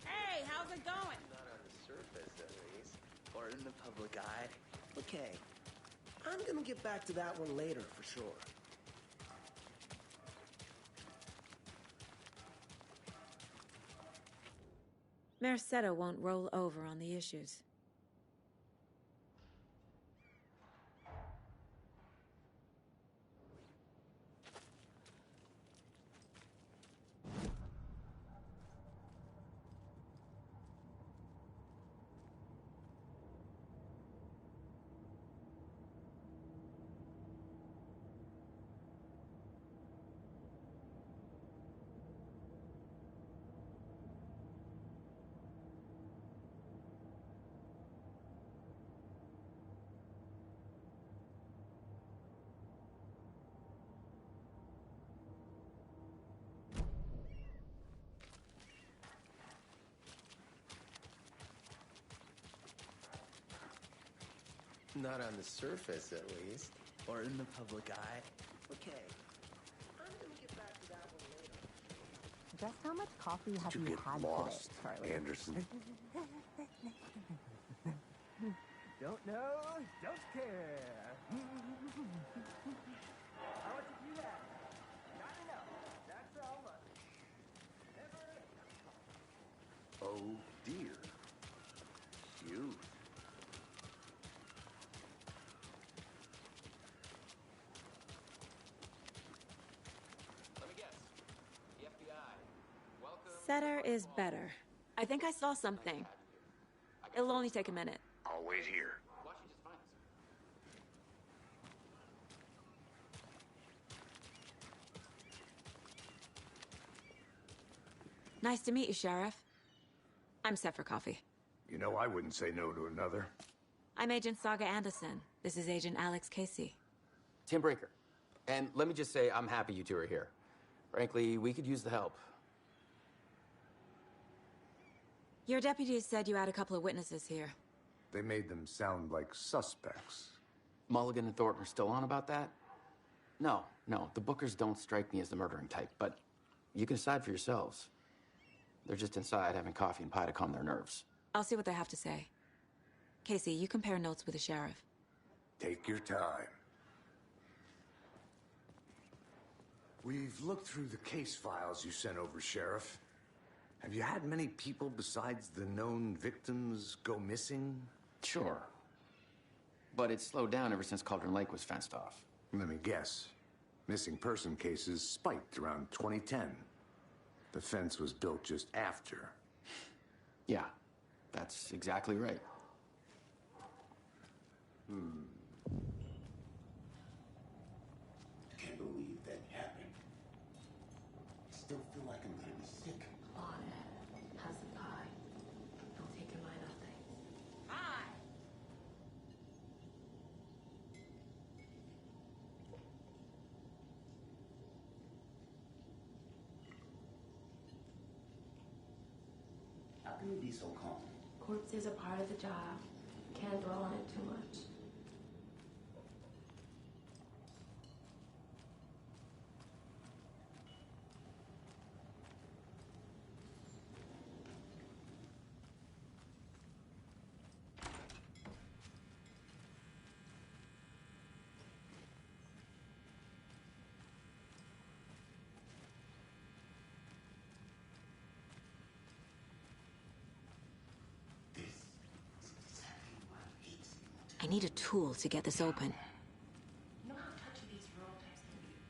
Hey, how's it going? not on the surface at least, or in the public eye. Okay, I'm gonna get back to that one later for sure. Merced won't roll over on the issues. Not on the surface, at least. Or in the public eye. Okay. I'm gonna get back to that one later. Just how much coffee have you had lost, today, Charlie? Anderson? Don't know, don't care. How much have you had? Not enough. That's all much. Never. Oh dear. You. Let me guess. The FBI. Welcome. Setter is better. I think I saw something. It'll only take a minute. I'll wait here. Watching just fine, sir. Nice to meet you, Sheriff. I'm set for coffee. You know I wouldn't say no to another. I'm Agent Saga Anderson. This is Agent Alex Casey. Tim Breaker. And let me just say, I'm happy you two are here. Frankly, we could use the help. Your deputies said you had a couple of witnesses here. They made them sound like suspects. Mulligan and Thornton are still on about that? No, the Bookers don't strike me as the murdering type, but you can decide for yourselves. They're just inside having coffee and pie to calm their nerves. I'll see what they have to say. Casey, you compare notes with the sheriff. Take your time. We've looked through the case files you sent over, Sheriff. Have you had many people besides the known victims go missing? Sure. But it's slowed down ever since Cauldron Lake was fenced off. Let me guess. Missing person cases spiked around 2010. The fence was built just after. Yeah, that's exactly right. Can't believe that happened. I still feel like I'm gonna be sick. On it. How's the pie? Don't take your mind off things. Hi. How can you be so calm? Corpses are part of the job. Can't dwell on it too much. I need a tool to get this open. You know how touchy these rural types can be.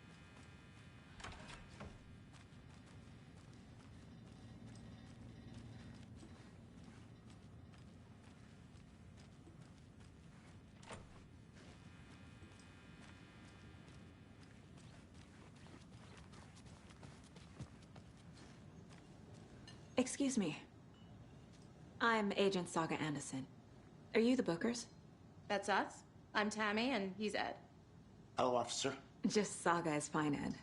Excuse me. I'm Agent Saga Anderson. Are you the Bookers? That's us. I'm Tammy, and he's Ed. Hello, officer. Just Saga is fine, Ed.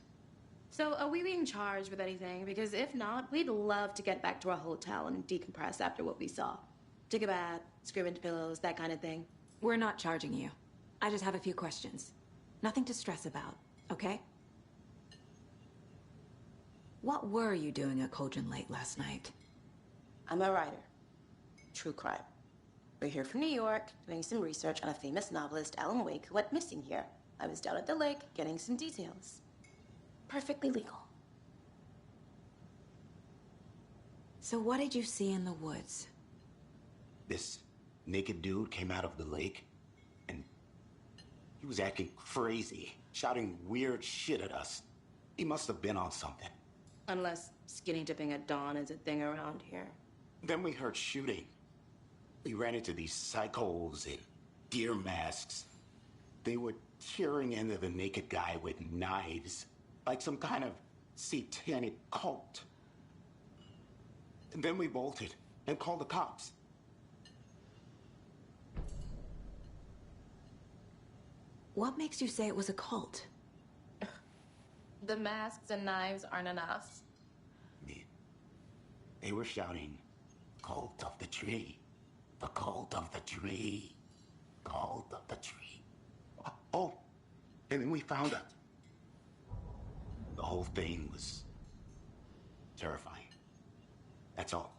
So, are we being charged with anything? Because if not, we'd love to get back to our hotel and decompress after what we saw. Take a bath, scream into pillows, that kind of thing. We're not charging you. I just have a few questions. Nothing to stress about, okay? What were you doing at Cauldron Lake last night? I'm a writer. True crime. We're here from New York, doing some research on a famous novelist, Alan Wake, who went missing here. I was down at the lake, getting some details. Perfectly legal. So what did you see in the woods? This naked dude came out of the lake, and he was acting crazy, shouting weird shit at us. He must have been on something. Unless skinny dipping at dawn is a thing around here. Then we heard shooting. We ran into these psychos in deer masks. They were tearing into the naked guy with knives, like some kind of satanic cult. And then we bolted and called the cops. What makes you say it was a cult? The masks and knives aren't enough. They were shouting, "Cult of the tree. The cult of the tree." called the tree. Oh, and then we found her. The whole thing was terrifying. That's all.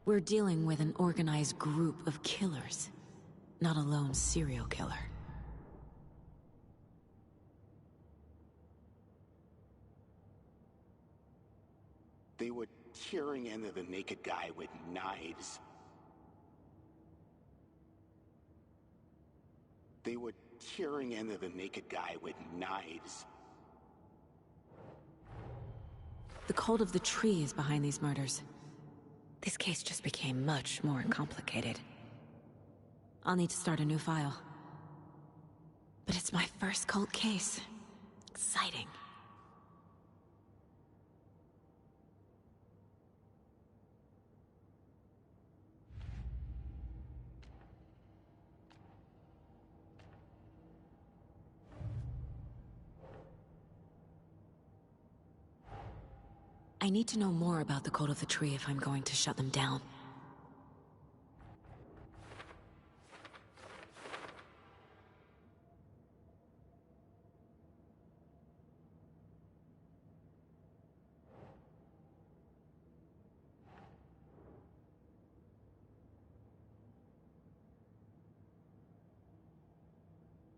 We're dealing with an organized group of killers, not a lone serial killer. They were tearing into the naked guy with knives. They were tearing into the naked guy with knives. The cult of the tree is behind these murders. This case just became much more complicated. I'll need to start a new file. But it's my first cult case. Exciting. I need to know more about the cult of the tree if I'm going to shut them down.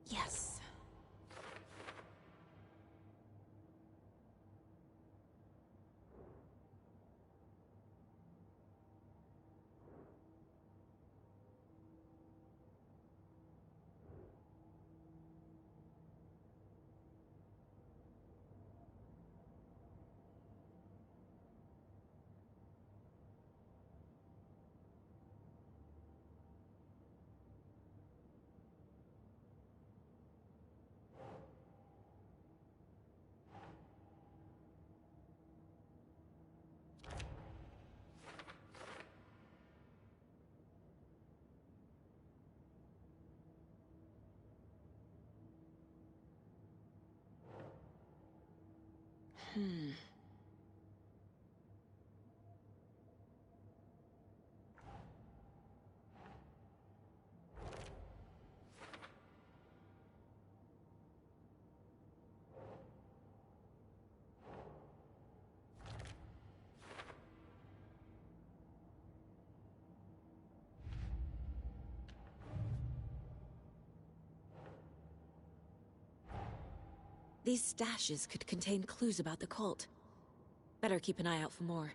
Yes. These stashes could contain clues about the cult. Better keep an eye out for more.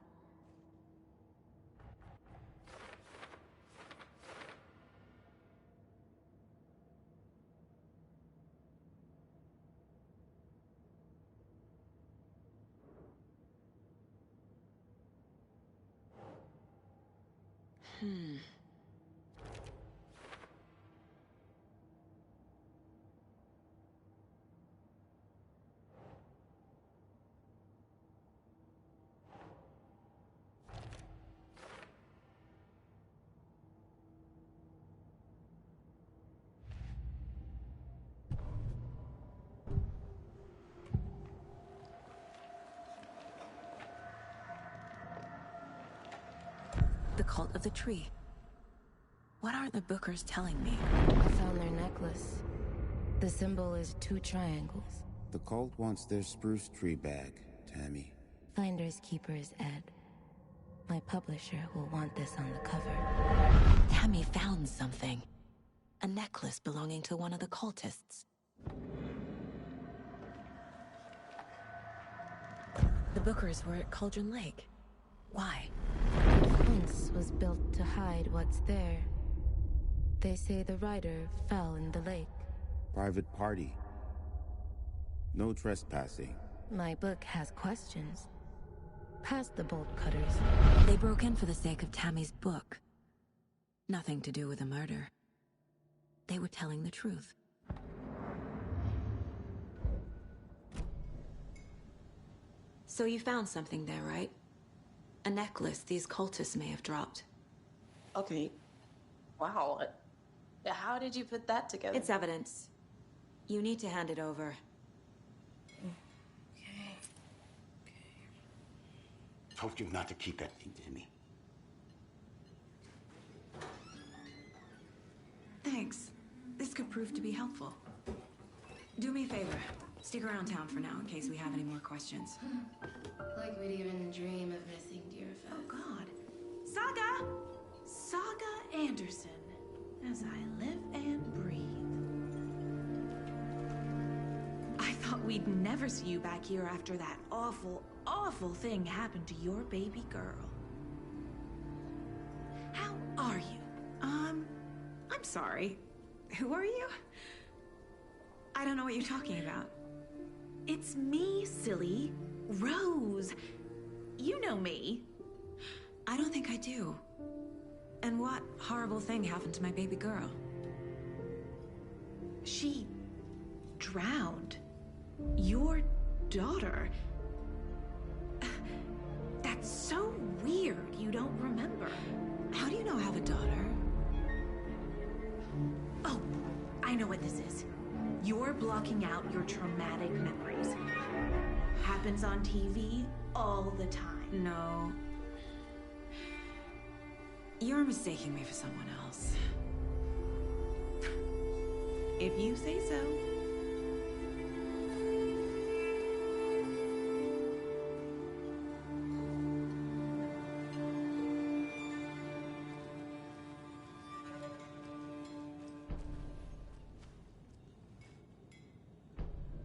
The cult of the tree. What aren't the Bookers telling me? I found their necklace. The symbol is 2 triangles. The cult wants their spruce tree back, Tammy. Finders keepers, Ed. My publisher will want this on the cover. Tammy found something. A necklace belonging to one of the cultists. The Bookers were at Cauldron Lake. Why? Once was built to hide what's there. They say the rider fell in the lake. Private party. No trespassing. My book has questions. Past the bolt cutters. They broke in for the sake of Tammy's book. Nothing to do with a murder. They were telling the truth. So you found something there, right? A necklace these cultists may have dropped. Okay. Wow. How did you put that together? It's evidence. You need to hand it over. Okay. Told you not to keep that thing to me. Thanks. This could prove to be helpful. Do me a favor. Stick around town for now in case we have any more questions. Like we'd even dream of missing Deerfest. Oh, God. Saga! Saga Anderson. As I live and breathe. I thought we'd never see you back here after that awful, awful thing happened to your baby girl. How are you? I'm sorry. Who are you? I don't know what you're talking about. It's me, silly. Rose. You know me. I don't think I do. And what horrible thing happened to my baby girl? She drowned. Your daughter. That's so weird you don't remember. How do you know I have a daughter? Oh, I know what this is. You're blocking out your traumatic memories. Happens on TV all the time. No. You're mistaking me for someone else. If you say so.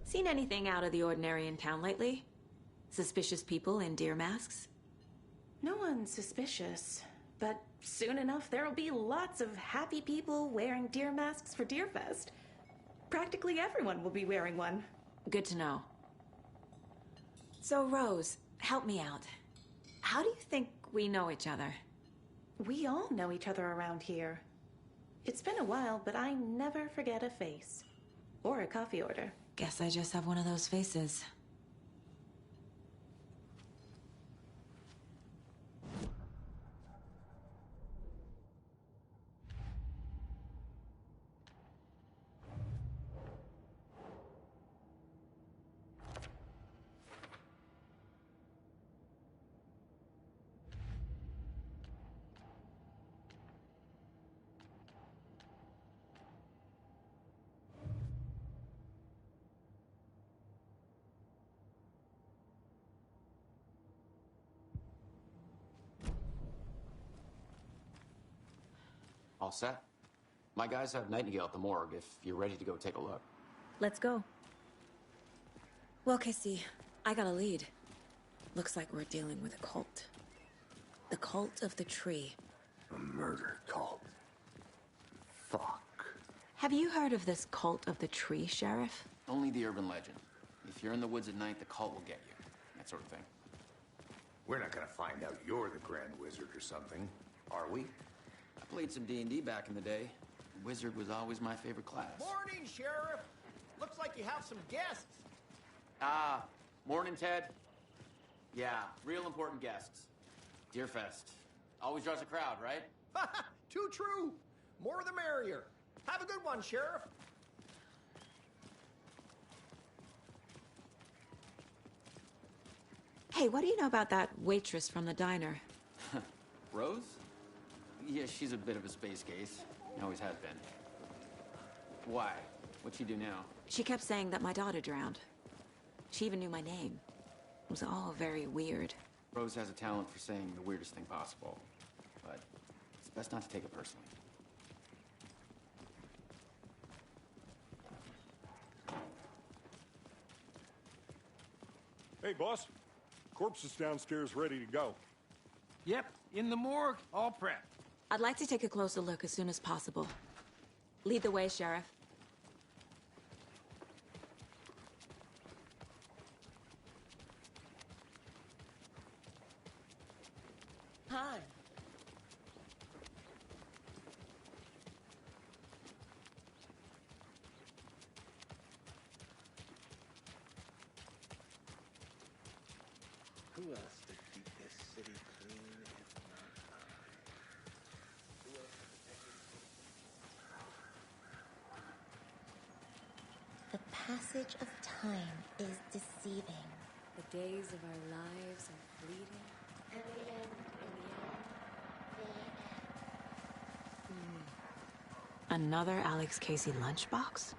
Seen anything out of the ordinary in town lately? Suspicious people in deer masks? No one's suspicious, but soon enough there'll be lots of happy people wearing deer masks for Deerfest. Practically everyone will be wearing one. Good to know. So, Rose, help me out. How do you think we know each other? We all know each other around here. It's been a while, but I never forget a face. Or a coffee order. Guess I just have one of those faces. All set? My guys have Nightingale at the morgue if you're ready to go take a look. Let's go. Well, Casey, I got a lead. Looks like we're dealing with a cult. The cult of the tree. A murder cult. Fuck. Have you heard of this cult of the tree, Sheriff? Only the urban legend. If you're in the woods at night, the cult will get you. That sort of thing. We're not gonna find out you're the Grand Wizard or something, are we? I played some D&D back in the day. Wizard was always my favorite class. Morning, Sheriff. Looks like you have some guests. Morning, Ted. Yeah, real important guests. Deerfest. Always draws a crowd, right? Too true. More the merrier. Have a good one, Sheriff. Hey, what do you know about that waitress from the diner? Rose? Yeah, she's a bit of a space case. Always has been. Why? What'd she do now? She kept saying that my daughter drowned. She even knew my name. It was all very weird. Rose has a talent for saying the weirdest thing possible. But it's best not to take it personally. Hey, boss. Corpse is downstairs ready to go. Yep, in the morgue, all prepped. I'd like to take a closer look as soon as possible. Lead the way, Sheriff. Who else to keep this city clean if not I? Who else to protect The passage of time is deceiving. The days of our lives are fleeting. And the end, Another Alex Casey lunchbox?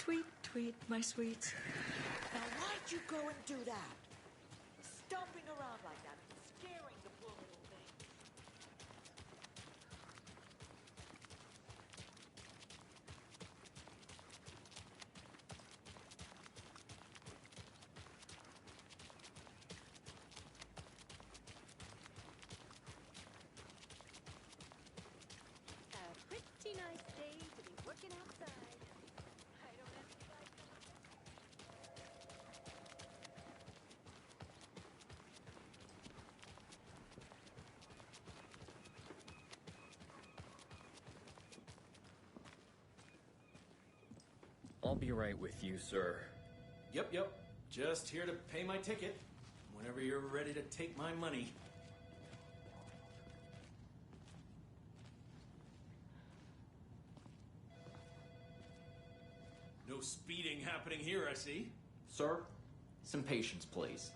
Tweet, tweet, my sweets. Now why'd you go and do that? Stomping around like that, scaring the poor little thing. A pretty nice day to be working outside. I don't have to buy. I'll be right with you, sir. Yep. Just here to pay my ticket. Whenever you're ready to take my money. No speeding happening here, I see. Sir, some patience, please.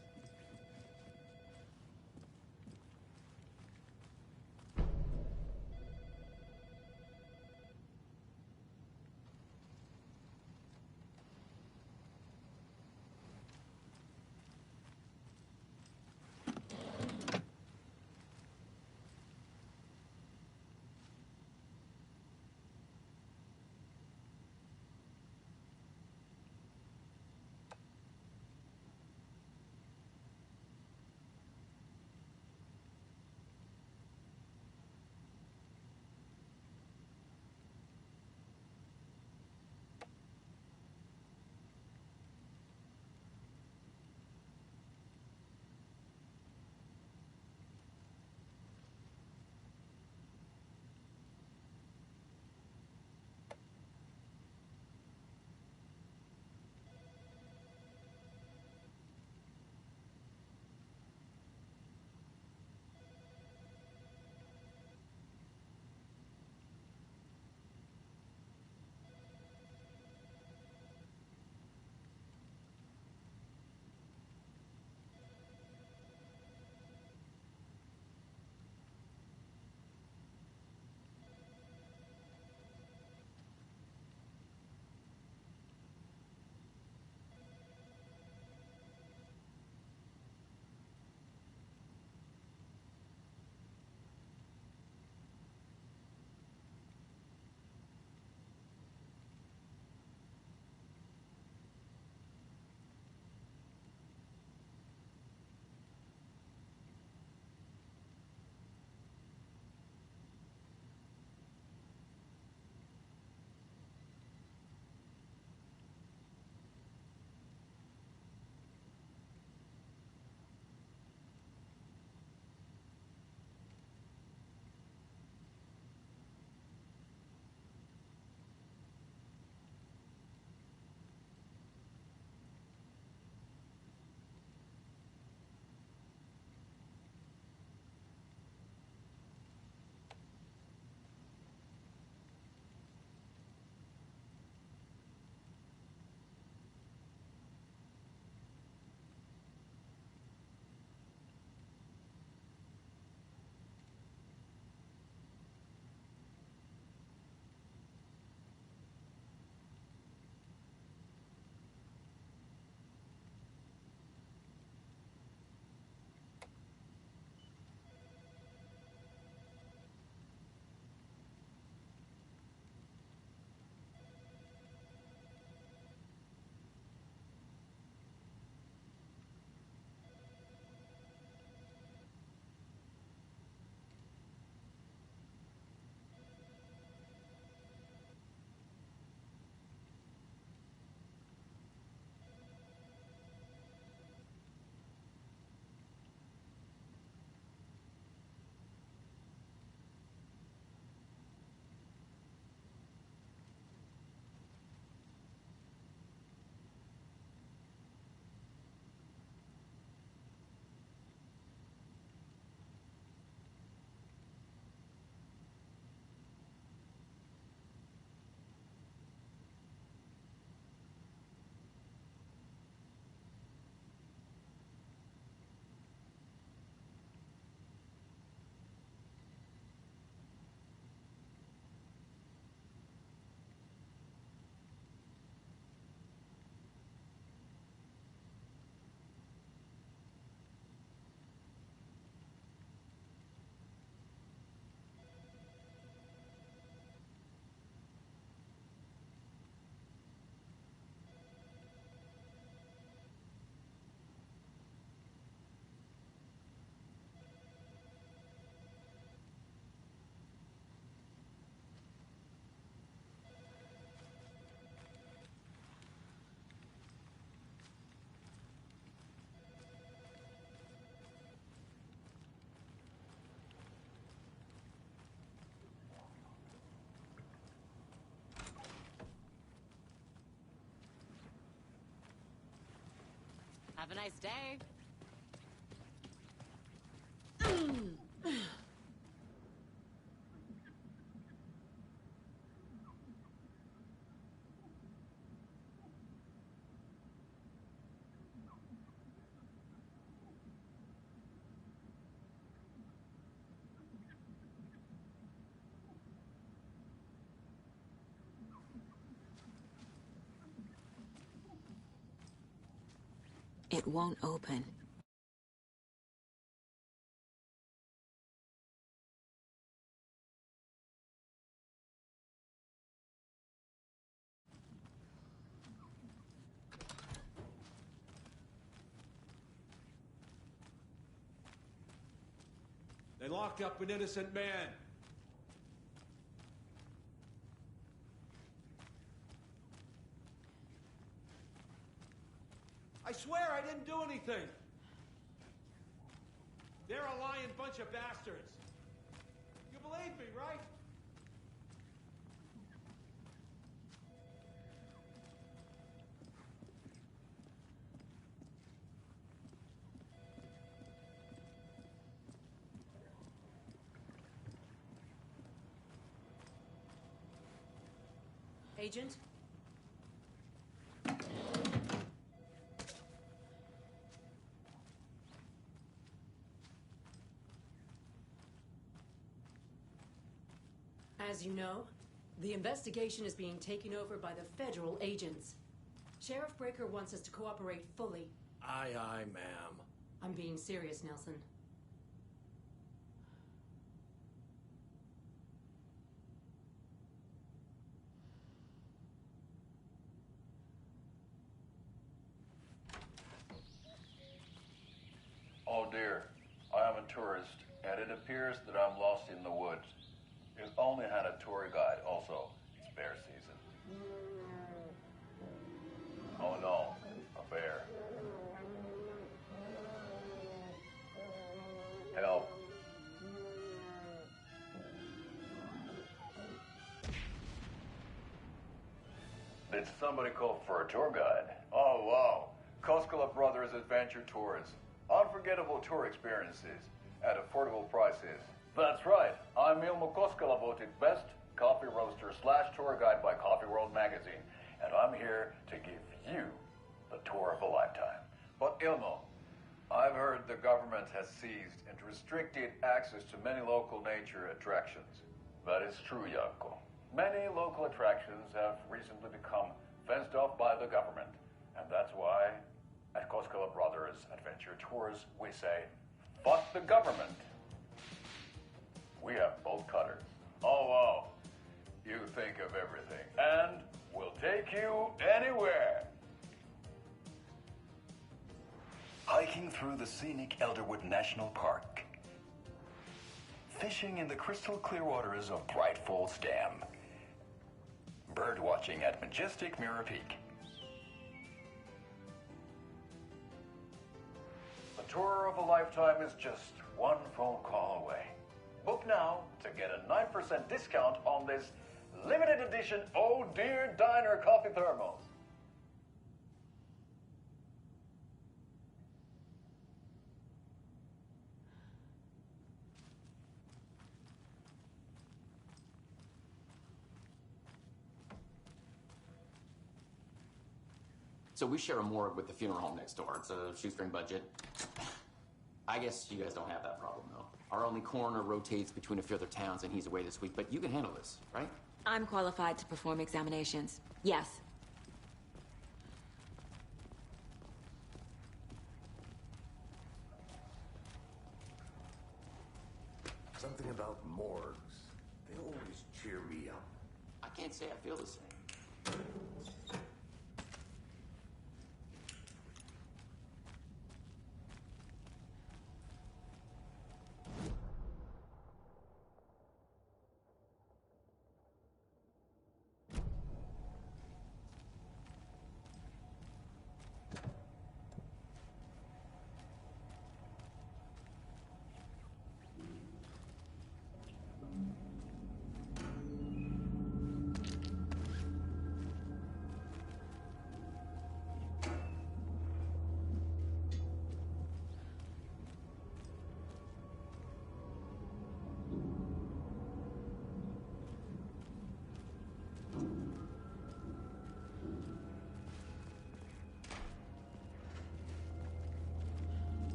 Have a nice day. It won't open. They locked up an innocent man. I swear I didn't do anything. They're a lying bunch of bastards. You believe me, right? Agent? As you know, the investigation is being taken over by the federal agents. Sheriff Breaker wants us to cooperate fully. Aye, aye, ma'am. I'm being serious, Nelson. Oh dear, I am a tourist, and it appears that I'm lost in the woods. We've only had a tour guide, also. It's bear season. Oh no, a bear. Help. Did somebody call for a tour guide? Oh wow, Koskela Brothers Adventure Tours. Unforgettable tour experiences at affordable prices. That's right. I'm Ilmo Koskela, voted best coffee roaster / tour guide by Coffee World magazine, and I'm here to give you the tour of a lifetime. But Ilmo, I've heard the government has seized and restricted access to many local nature attractions. That is true, Janko. Many local attractions have recently become fenced off by the government, and that's why at Koskela Brothers Adventure Tours, we say, fuck the government. We have bolt cutters. Oh, wow. You think of everything. And we'll take you anywhere. Hiking through the scenic Elderwood National Park. Fishing in the crystal clear waters of Bright Falls Dam. Bird watching at majestic Mirror Peak. The tour of a lifetime is just one phone call away. Book now to get a 9% discount on this limited edition Oh Dear Diner coffee thermos. So we share a morgue with the funeral home next door. It's a shoestring budget. I guess you guys don't have that problem, though. Our only coroner rotates between a few other towns, and he's away this week. But you can handle this, right? I'm qualified to perform examinations. Yes. Something about morgues. They always cheer me up. I can't say I feel the same.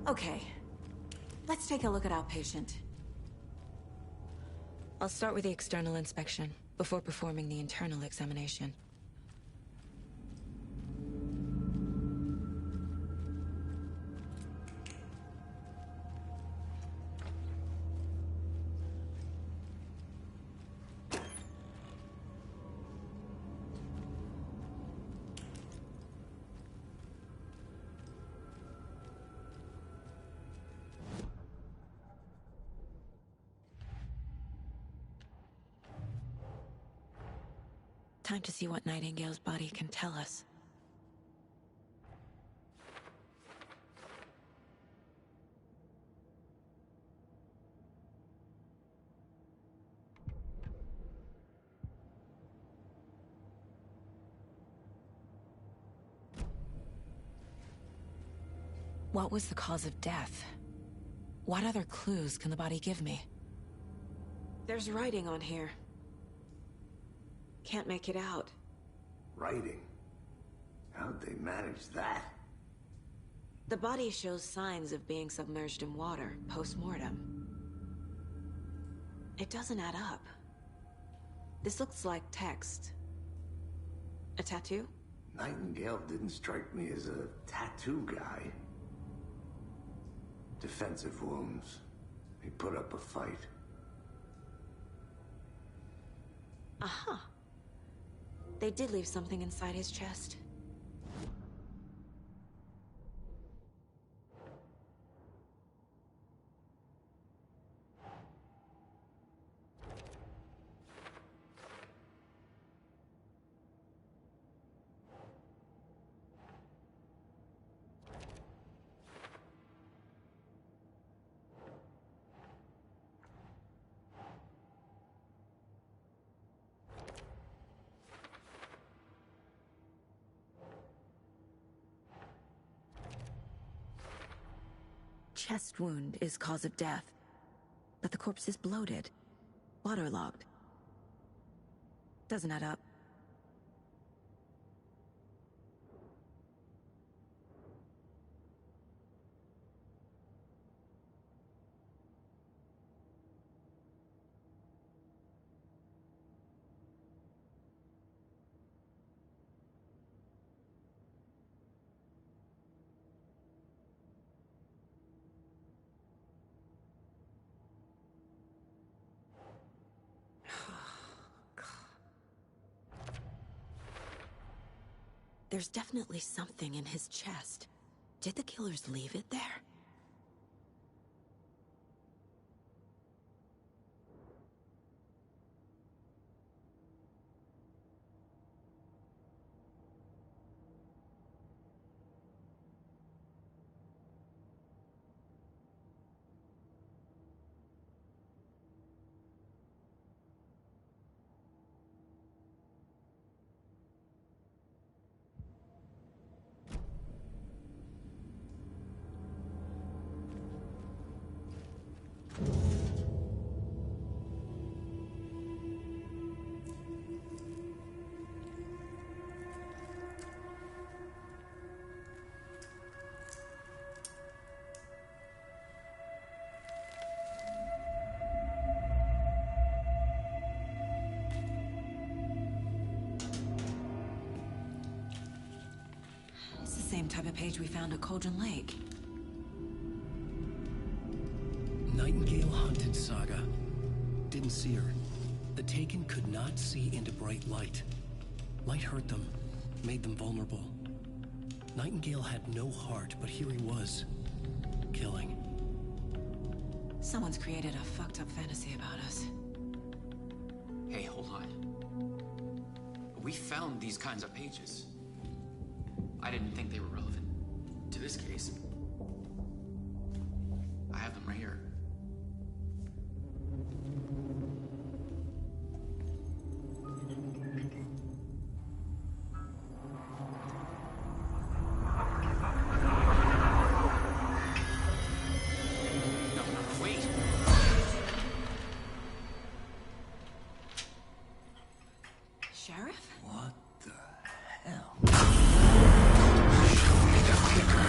Okay. Let's take a look at our patient. I'll start with the external inspection before performing the internal examination. Time to see what Nightingale's body can tell us. What was the cause of death? What other clues can the body give me? There's writing on here. Can't make it out. Writing? How'd they manage that? The body shows signs of being submerged in water, post-mortem. It doesn't add up. This looks like text. A tattoo? Nightingale didn't strike me as a tattoo guy. Defensive wounds. He put up a fight. Aha. They did leave something inside his chest. Chest wound is cause of death, but the corpse is bloated, waterlogged. Doesn't add up. There's definitely something in his chest. Did the killers leave it there? Same type of page we found at Cauldron Lake. Nightingale hunted Saga. Didn't see her. The Taken could not see into bright light. Light hurt them, made them vulnerable. Nightingale had no heart, but here he was, killing. Someone's created a fucked up fantasy about us. Hey, hold on. We found these kinds of pages. I didn't think they were relevant to this case. I have them right here. No, wait. Sheriff? What the hell? Show me the paper.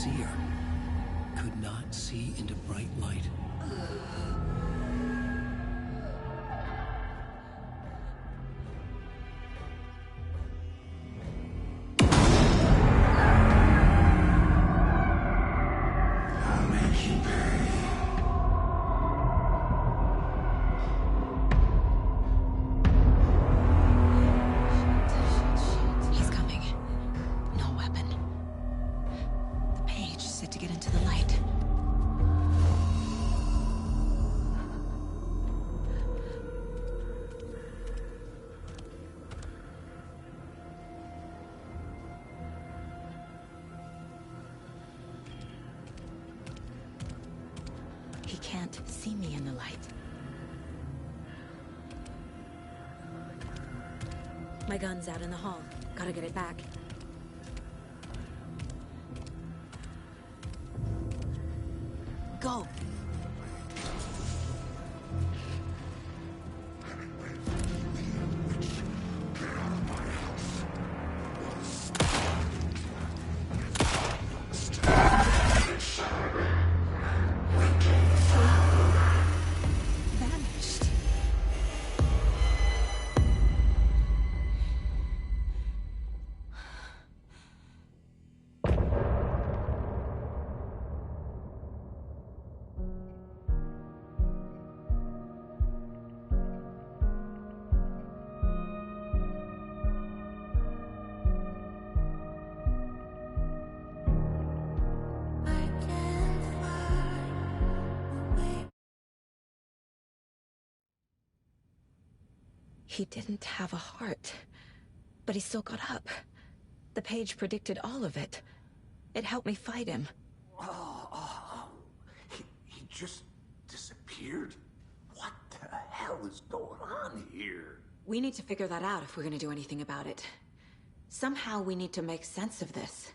seer could not see into bright light. He can't see me in the light. My gun's out in the hall. Gotta get it back. Go! He didn't have a heart, but he still got up. The page predicted all of it. It helped me fight him. He just disappeared? What the hell is going on here? We need to figure that out if we're gonna do anything about it. Somehow we need to make sense of this.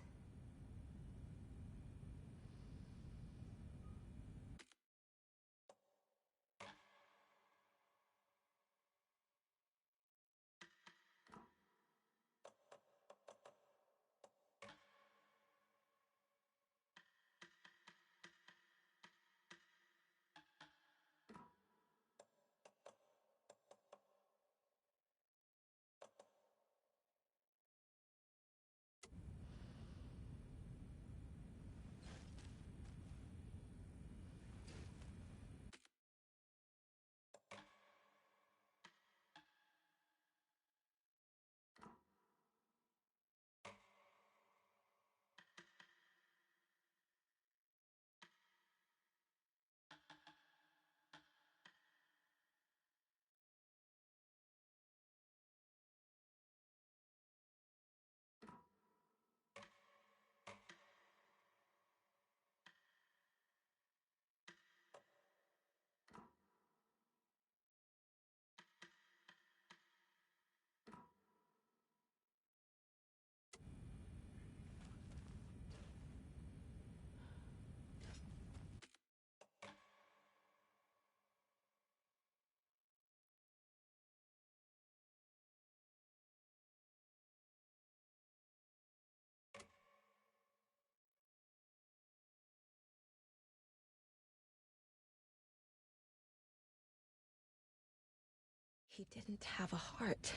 He didn't have a heart,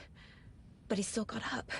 but he still got up.